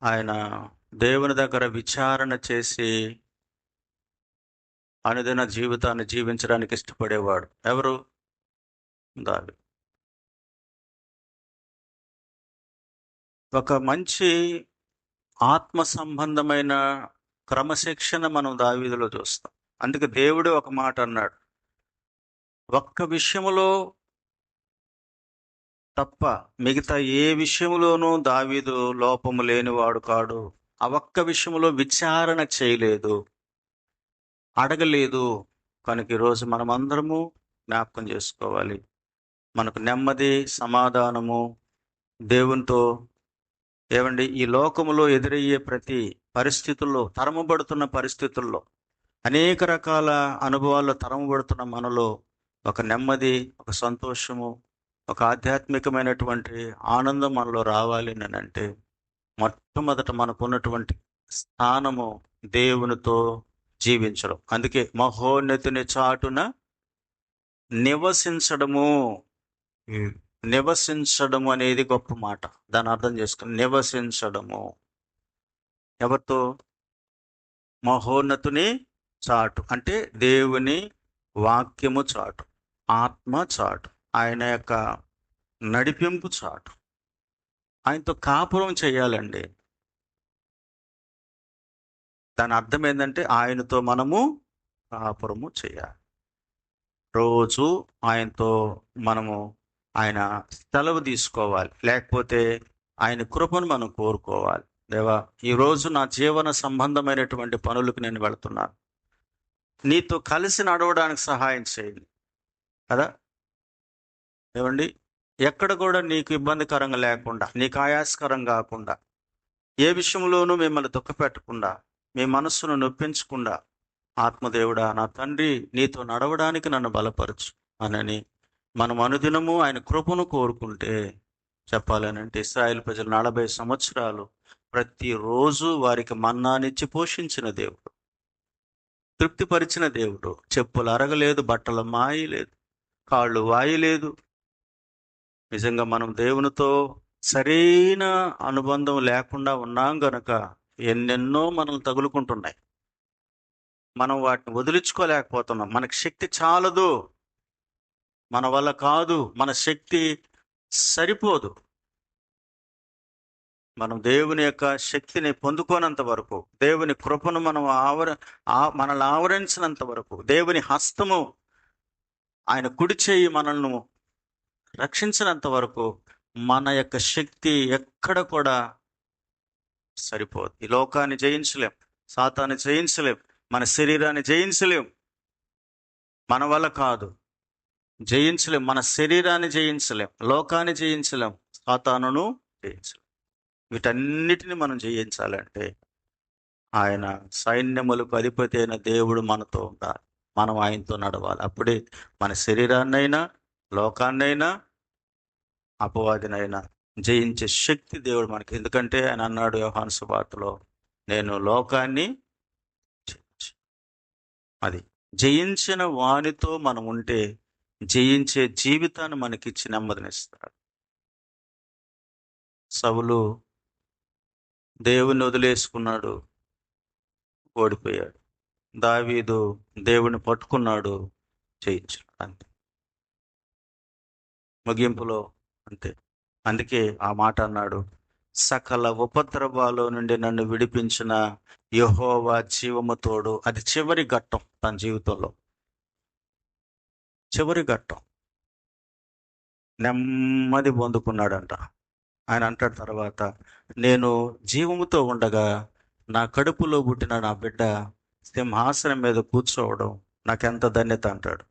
ఆయన దేవుని దగ్గర విచారణ చేసి అనుదిన జీవితాన్ని జీవించడానికి ఇష్టపడేవాడు. ఎవరు? దావీదు. ఒక మంచి ఆత్మ సంబంధమైన క్రమశిక్షణ మనం దావీదులో చూస్తాం. అందుకే దేవుడు ఒక మాట అన్నాడు, ఒక్క విషయంలో తప్ప మిగతా ఏ విషయంలోనూ దావీదు లోపము లేనివాడు కాడు. ఆ ఒక్క విషయంలో విచారణ చేయలేదు, అడగలేదు. కనుక ఈరోజు మనం అందరము జ్ఞాపకం చేసుకోవాలి. మనకు నెమ్మది, సమాధానము దేవునితో. ఏమండి, ఈ లోకములో ఎదురయ్యే ప్రతి పరిస్థితుల్లో, తరమబడుతున్న పరిస్థితుల్లో, అనేక రకాల అనుభవాల్లో తరమబడుతున్న మనలో ఒక నెమ్మది, ఒక సంతోషము, ఒక ఆధ్యాత్మికమైనటువంటి ఆనందం మనలో రావాలి అని అంటే మొట్టమొదట మనకున్నటువంటి స్థానము దేవునితో జీవించడం. అందుకే మహోన్నతుని చాటున నివసించడము. నివసించడము అనేది గొప్ప మాట. దాన్ని అర్థం చేసుకుని, నివసించడము ఎవరితో? మహోన్నతుని చాటు అంటే దేవుని వాక్యము చాటు, ఆత్మ చాటు, ఆయన యొక్క నడిపింపు చాటు. ఆయనతో కాపురం చేయాలండి. దాని అర్థం ఏంటంటే ఆయనతో మనము కాపురము చేయాలి. రోజు ఆయనతో మనము ఆయన సెలవు తీసుకోవాలి, లేకపోతే ఆయన కృపను మనం కోరుకోవాలి. దేవా, ఈరోజు నా జీవన సంబంధమైనటువంటి పనులకు నేను వెళుతున్నాను, నీతో కలిసి నడవడానికి సహాయం చేయండి కదా. ఏమండి, ఎక్కడ కూడా నీకు ఇబ్బందికరంగా లేకుండా, నీకు ఆయాస్కరం కాకుండా, ఏ విషయంలోనూ మిమ్మల్ని దుఃఖపెట్టకుండా, మీ మనస్సును నొప్పించకుండా, ఆత్మదేవుడా నా తండ్రి నీతో నడవడానికి నన్ను బలపరచు అనని మనం అనుదినము ఆయన కృపను కోరుకుంటే, చెప్పాలనంటే ఇశ్రాయేలు ప్రజలు 40 సంవత్సరాలు ప్రతిరోజు వారికి మన్నానిచ్చి పోషించిన దేవుడు, తృప్తిపరిచిన దేవుడు. చెప్పులు అరగలేదు, బట్టలు మాయలేదు, కాళ్ళు వాయలేదు. నిజంగా మనం దేవునితో సరైన అనుబంధం లేకుండా ఉన్నాం గనక ఎన్నెన్నో మనల్ని తగులుకుంటున్నాయి. మనం వాటిని వదిలించుకోలేకపోతున్నాం. మనకి శక్తి చాలదు, మన వల్ల కాదు, మన శక్తి సరిపోదు. మనం దేవుని యొక్క శక్తిని పొందుకోనంత వరకు, దేవుని కృపను మనం మనల్ని ఆవరించినంత వరకు, దేవుని హస్తము, ఆయన కుడి చేయి మనల్ని రక్షించినంత వరకు మన యొక్క శక్తి ఎక్కడ కూడా సరిపోదు. ఈ లోకాన్ని జయించలేం, సాతాన్ని జయించలేం, మన శరీరాన్ని జయించలేం. మన వల్ల కాదు, జయించలేం. మన శరీరాన్ని జయించలేం, లోకాన్ని జయించలేం, సాతానును జయించలేం. వీటన్నిటిని మనం జయించాలంటే ఆయన సైన్యములకు అధిపతి అయిన దేవుడు మనతో ఉండాలి, మనం ఆయనతో నడవాలి. అప్పుడే మన శరీరాన్నైనా, లోకాన్నైనా, అపవాదినైనా జయించే శక్తి దేవుడు మనకి. ఎందుకంటే ఆయన అన్నాడు యోహాను సువార్తలో, నేను లోకాన్ని అది జయించిన వానితో మనం ఉంటే జయించే జీవితాన్ని మనకిచ్చి నెమ్మదినిస్తాడు. సౌలు దేవుని వదిలేసుకున్నాడు, ఓడిపోయాడు. దావీదు దేవుని పట్టుకున్నాడు, జయించాడు. అంతే, ముగింపులో అంతే. అందుకే ఆ మాట అన్నాడు, సకల ఉపద్రవాలో నుండి నన్ను విడిపించిన యెహోవా జీవము తోడు. అది చివరి ఘట్టం తన జీవితంలో, చివరి ఘట్టం. నెమ్మది పొందుకున్నాడంట. ఆయన అంటాడు తర్వాత, నేను జీవముతో ఉండగా నా కడుపులో పుట్టిన నా బిడ్డ సింహాసనం మీద కూర్చోవడం నాకెంత ధన్యత అంటాడు.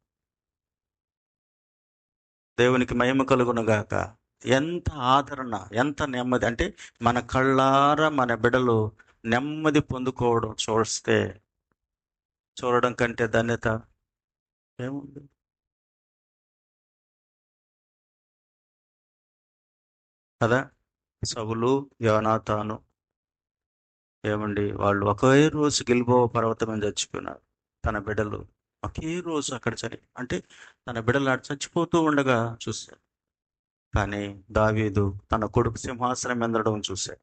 దేవునికి మహిమ కలుగునుగాక. ఎంత ఆదరణ, ఎంత నెమ్మది. అంటే మన కళ్ళారా మన బిడ్డలు నెమ్మది పొందుకోవడం చూడడం కంటే ధన్యత ఏముంది కదా. సౌలు, యోనాతాను, ఏమండి, వాళ్ళు ఒకే రోజు గిల్బోవ పర్వతం మీద చచ్చిపోయినారు. తన బిడ్డలు ఒకే రోజు అక్కడ అంటే తన బిడ్డలు అక్కడ చచ్చిపోతూ ఉండగా చూశారు. కానీ దావీదు తన కొడుకు సింహాసనం ఎన్నడం చూశాడు.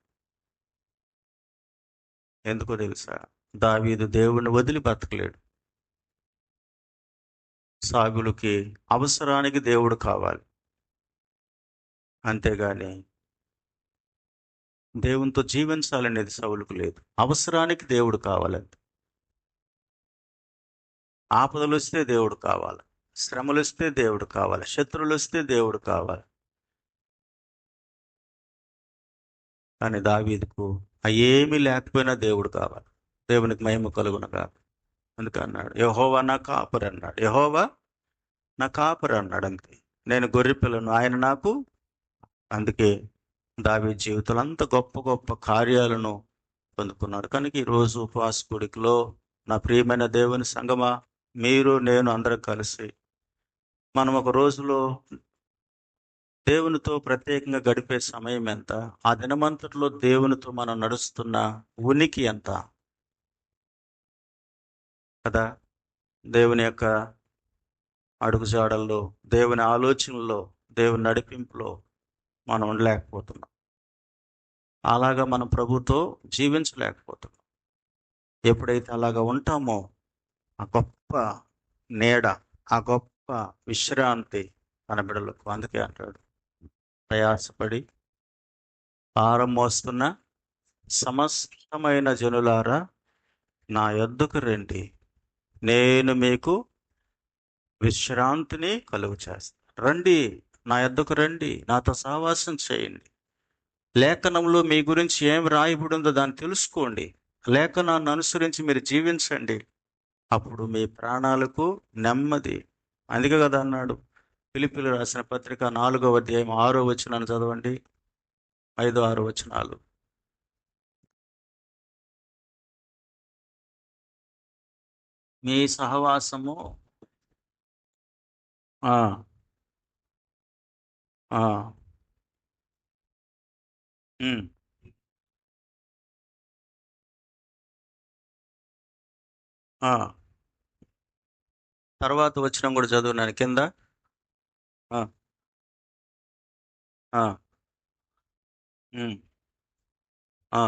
ఎందుకో తెలుసా? దావీదు దేవుణ్ణి వదిలి బ్రతకలేడు. సాగులకి, అవసరానికి దేవుడు కావాలి, అంతేగాని దేవునితో జీవించాలనేది సౌలుకు లేదు. అవసరానికి దేవుడు కావాలంటే, ఆపదలు వస్తే దేవుడు కావాలి, శ్రమలు వస్తే దేవుడు కావాలి, శత్రువులు వస్తే దేవుడు కావాలి. కానీ దావీదుకు ఏమీ లేకపోయినా దేవుడు కావాలి. దేవునికి మహిమ కలుగును కాక. అందుకే అన్నాడు, యెహోవా నా కాపరి అన్నాడు. యెహోవా నా కాపరి అన్నాడు. అంతే, నేను గొర్రె పిల్లను, ఆయన నాకు. అందుకే దావీదు జీవితంలో అంత గొప్ప గొప్ప కార్యాలను పొందుకున్నాడు. కనుక ఈరోజు ఉపవాస కూడికలో నా ప్రియమైన దేవుని సంగమా, మీరు నేను అందరం కలిసి మనం ఒక రోజులో దేవునితో ప్రత్యేకంగా గడిపే సమయం ఎంత, ఆ దినమంతట్లో దేవునితో మనం నడుస్తున్న ఉనికి ఎంత కదా. దేవుని యొక్క అడుగుజాడల్లో, దేవుని ఆలోచనలో, దేవుని నడిపింపులో మనం ఉండలేకపోతున్నాం. అలాగా మనం ప్రభుతో జీవించలేకపోతున్నాం. ఎప్పుడైతే అలాగా ఉంటామో ఆ గొప్ప నీడ, ఆ గొప్ప విశ్రాంతి మన బిడ్డలకు. అందుకే అంటాడు, ప్రయాసపడి భారం మోస్తున్న సమస్తమైన జనులారా నా యొద్దకు రండి, నేను మీకు విశ్రాంతిని కలుగు చేస్తాను. రండి, నా యొద్దకు రండి, నాతో సహవాసం చేయండి. లేఖనంలో మీ గురించి ఏం రాయబడి ఉందో దాన్ని తెలుసుకోండి. లేఖనాన్ని అనుసరించి మీరు జీవించండి. అప్పుడు మీ ప్రాణాలకు నెమ్మది. అందుకే కదా అన్నాడు, ఫిలిప్పీయులకు రాసిన పత్రిక 4వ అధ్యాయం 6వ వచనాన్ని చదవండి, 5, 6 వచనాలు. మీ సహవాసము ఆ ఆ ఉమ్, ఆ తర్వాత వచనం కూడా చదువున్నాను కింద. ఆ ఆ ఉమ్, ఆ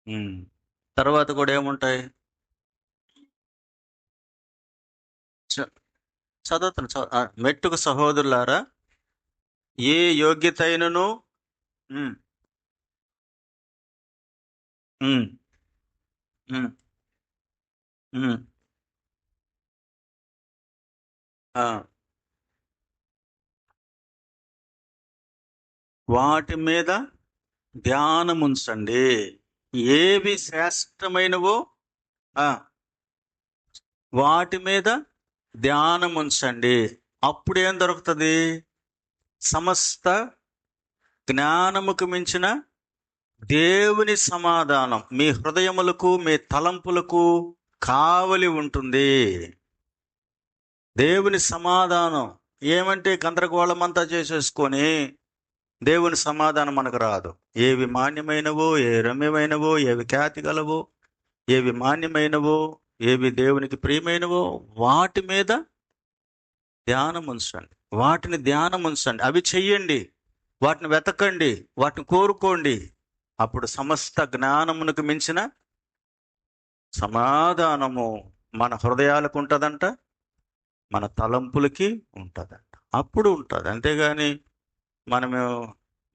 ఉమ్. తర్వాత కూడా ఏముంటాయి? చ- చదువుతాను మెట్టుకు సహోదరులారా, ఏ యోగ్యత అయినను ఉమ్, ఉమ్, ఉమ్, ఉమ్, ఆ, వాటి మీద ధ్యానముంచండి. ఏవి శ్రేష్టమైనవో ఆ వాటి మీద ధ్యానముంచండి. అప్పుడేం దొరుకుతుంది? సమస్త జ్ఞానముకు మించిన దేవుని సమాధానం మీ హృదయములకు, మీ తలంపులకు కావలి ఉంటుంది. దేవుని సమాధానం ఏమంటే గందరగోళం అంతా చేసేసుకొని దేవుని సమాధానం మనకు రాదు. ఏవి మాన్యమైనవో, ఏ రమ్యమైనవో, ఏవి ఖ్యాతి గలవో, ఏవి మాన్యమైనవో, ఏవి దేవునికి ప్రియమైనవో వాటి మీద ధ్యానం ఉంచండి. వాటిని ధ్యానం ఉంచండి, అవి చెయ్యండి, వాటిని వెతకండి, వాటిని కోరుకోండి. అప్పుడు సమస్త జ్ఞానమునకు మించిన సమాధానము మన హృదయాలకు ఉంటుందంట, మన తలంపులకి ఉంటుందంట. అప్పుడు ఉంటుంది. అంతేగాని మనము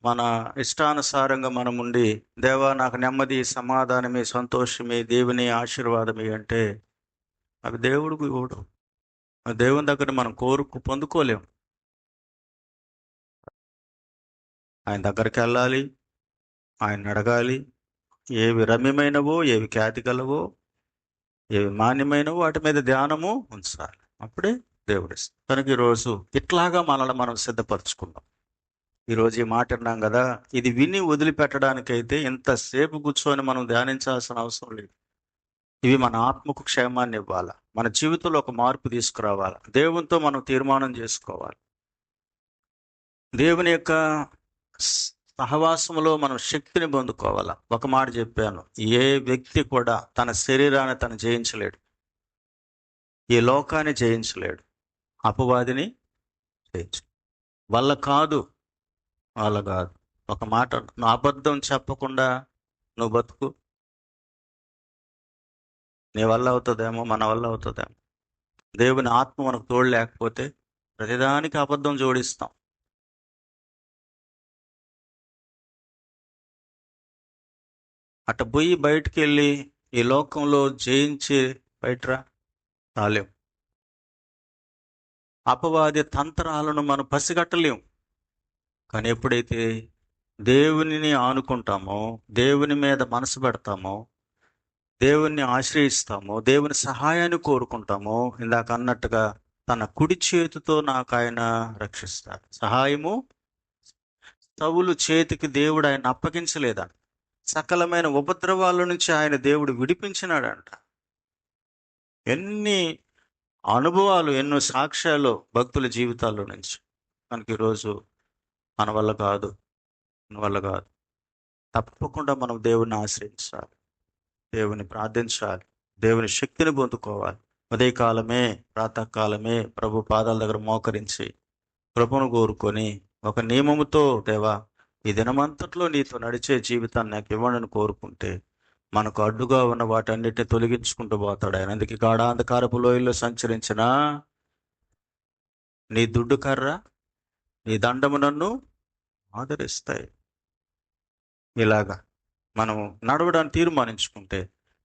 మన ఇష్టానుసారంగా మనం ఉండి, దేవా నాకు నెమ్మది, సమాధానమే, సంతోషమే, దేవుని ఆశీర్వాదమే అంటే అవి దేవుడికి ఇవ్వడు. ఆ దేవుని దగ్గర మనం పొందుకోలేము. ఆయన దగ్గరికి వెళ్ళాలి, ఆయన అడగాలి. ఏవి రమ్యమైనవో, ఏవి ఖ్యాతి గలవో, ఏవి మాన్యమైనవో వాటి మీద ధ్యానము ఉంచాలి. అప్పుడే దేవుడు ఇస్తాడు. కనుక ఈరోజు ఇట్లాగా మనల్ని మనం సిద్ధపరచుకుందాం. ఈరోజు ఈ మాట విన్నాం కదా, ఇది విని వదిలిపెట్టడానికైతే ఇంతసేపు కూర్చొని మనం ధ్యానించాల్సిన అవసరం లేదు. ఇవి మన ఆత్మకు క్షేమాన్ని ఇవ్వాలి, మన జీవితంలో ఒక మార్పు తీసుకురావాలి, దేవునితో మనం తీర్మానం చేసుకోవాలి. దేవుని యొక్క సహవాసంలో మనం శక్తిని పొందుకోవాలి. ఒక మాట చెప్పాను, ఏ వ్యక్తి కూడా తన శరీరాన్ని తను జయించలేడు, ఈ లోకాన్ని జయించలేడు, అపవాదిని జయించు వల్ల కాదు, వాళ్ళ కాదు. ఒక మాట, నువ్వు అబద్ధం చెప్పకుండా నువ్వు బతుకు, నీ వల్ల అవుతుందేమో, మన వల్ల అవుతుందేమో. దేవుని ఆత్మ మనకు తోడు లేకపోతే ప్రతిదానికి అబద్ధం జోడిస్తాం. అట్ట పోయి బయటికి వెళ్ళి ఈ లోకంలో జయించి బయటరా రాలేం. అపవాది తంత్రాలను మనం పసిగట్టలేం. కానీ ఎప్పుడైతే దేవునిని ఆనుకుంటామో, దేవుని మీద మనసు పెడతామో, దేవుణ్ణి ఆశ్రయిస్తామో, దేవుని సహాయాన్ని కోరుకుంటామో, ఇందాక అన్నట్టుగా తన కుడి చేతితో నాకు ఆయన రక్షిస్తాడు. సహాయము సౌలు చేతికి దేవుడు ఆయన అప్పగించలేదంట. సకలమైన ఉపద్రవాల నుంచి ఆయన దేవుడు విడిపించినాడంట. ఎన్ని అనుభవాలు, ఎన్నో సాక్ష్యాలు భక్తుల జీవితాల్లో నుంచి. మనకి ఈరోజు మన వల్ల కాదు, మన వల్ల కాదు. తప్పకుండా మనం దేవుణ్ణి ఆశ్రయించాలి, దేవుని ప్రార్థించాలి, దేవుని శక్తిని పొందుకోవాలి. ఉదయకాలమే, ప్రాతకాలమే ప్రభు పాదాల దగ్గర మోకరించి కృపను కోరుకొని ఒక నియమముతో, దేవా ఈ దినమంతట్లో నీతో నడిచే జీవితాన్ని నాకు ఇవ్వనని కోరుకుంటే మనకు అడ్డుగా ఉన్న వాటన్నిటిని తొలగించుకుంటూ పోతాడు ఆయన. అందుకే గాఢాంధకారపు లోయల్లో సంచరించిన నీ దుడ్డు కర్ర, నీ దండము నన్ను ఆదరిస్తాయి. ఇలాగా మనం నడవడానికి తీర్మానించుకుంటే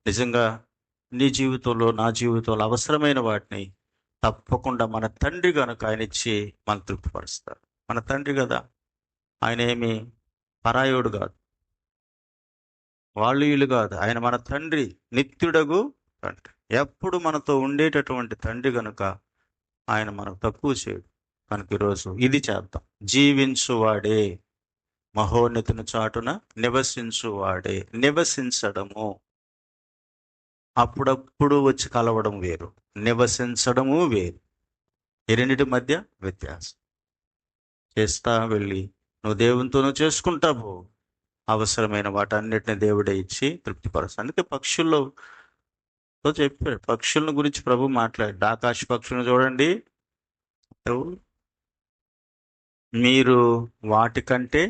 నిజంగా నీ జీవితంలో, నా జీవితంలో అవసరమైన వాటిని తప్పకుండా మన తండ్రి కనుక ఆయన ఇచ్చి మనం తృప్తిపరుస్తారు. మన తండ్రి కదా, ఆయన ఏమి పరాయోడు కాదు, వాళ్ళు వీళ్ళు కాదు. ఆయన మన తండ్రి, నిత్యుడగు తండ్రి, ఎప్పుడు మనతో ఉండేటటువంటి తండ్రి కనుక ఆయన మనకు తక్కువ చేయడు. కనుక ఈరోజు ఇది చేద్దాం. జీవించువాడే, మహోన్నతుని చాటున నివసించువాడే. నివసించడము అప్పుడప్పుడు వచ్చి కలవడం వేరు, నివసించడము వేరు. ఈ రెండింటి మధ్య వ్యత్యాసం. చేస్తా వెళ్ళి నువ్వు దేవునితో చేసుకుంటావు, అవసరమైన వాటన్నిటిని దేవుడే ఇచ్చి తృప్తిపరుస్తాడు. అందుకే పక్షుల్లో చెప్పాడు, పక్షుల గురించి ప్రభు మాట్లాడాడు. ఆకాశ పక్షులను చూడండి, మీరు వాటికంటే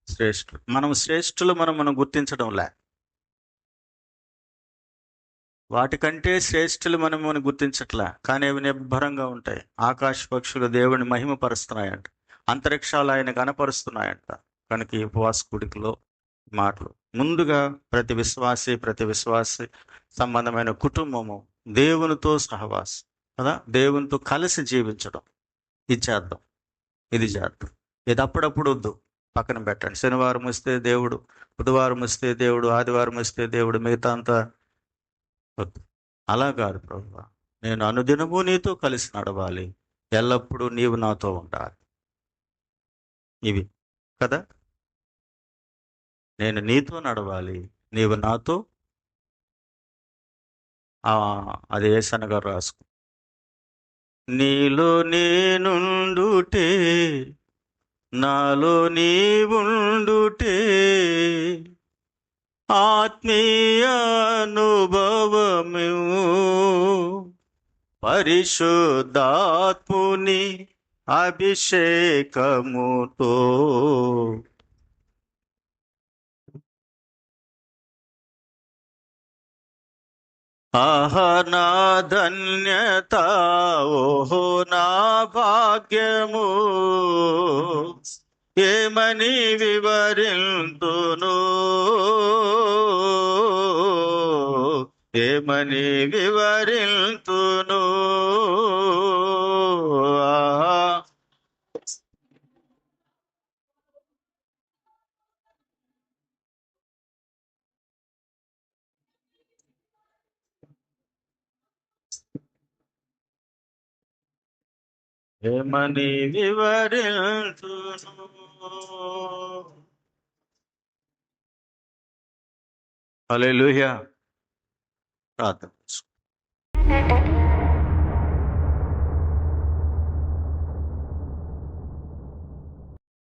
శ్రేష్ఠులు. మనం శ్రేష్ఠులు మనం గుర్తించడంలే, వాటికంటే శ్రేష్ఠులు మనం గుర్తించట్లే. కానీ అవి నిర్భరంగా ఉంటాయి. ఆకాశ పక్షులు దేవుని మహిమపరుస్తున్నాయంట, అంతరిక్షాలు ఆయన కనపరుస్తున్నాయంట. కనుక ఈ ఉపవాస కూడికలో మాటలు ముందుగా ప్రతి విశ్వాసి సంబంధమైన కుటుంబము దేవునితో సహవాసం కదా, దేవునితో కలిసి జీవించడం. ఇది చేద్దాం, ఇది చేద్దాం. ఇది అప్పుడప్పుడు వద్దు, పక్కన పెట్టండి. శనివారం వస్తే దేవుడు, బుధవారం వస్తే దేవుడు, ఆదివారం వస్తే దేవుడు, మిగతా అంతా వద్దు. అలా కాదు ప్రభువా, నేను అనుదినము నీతో కలిసి నడవాలి, ఎల్లప్పుడూ నీవు నాతో ఉండాలి. ఇవి కదా, నేను నీతో నడవాలి, నీవు నాతో. అది యేసన్న గారు రాసుకు, నీలో నేనుండుటే, నాలో నీవుండుటే, ఆత్మీయ అనుభవము పరిశుద్ధాత్ముని అభిషేకముతో. ఆహా నా ధన్యత, ఓహో నా భాగ్యము, ఏమని వివరింతును, ఏమని వివరింతును. ఆహా ఏమని వివరింతును. హల్లెలూయా. ప్రార్థన.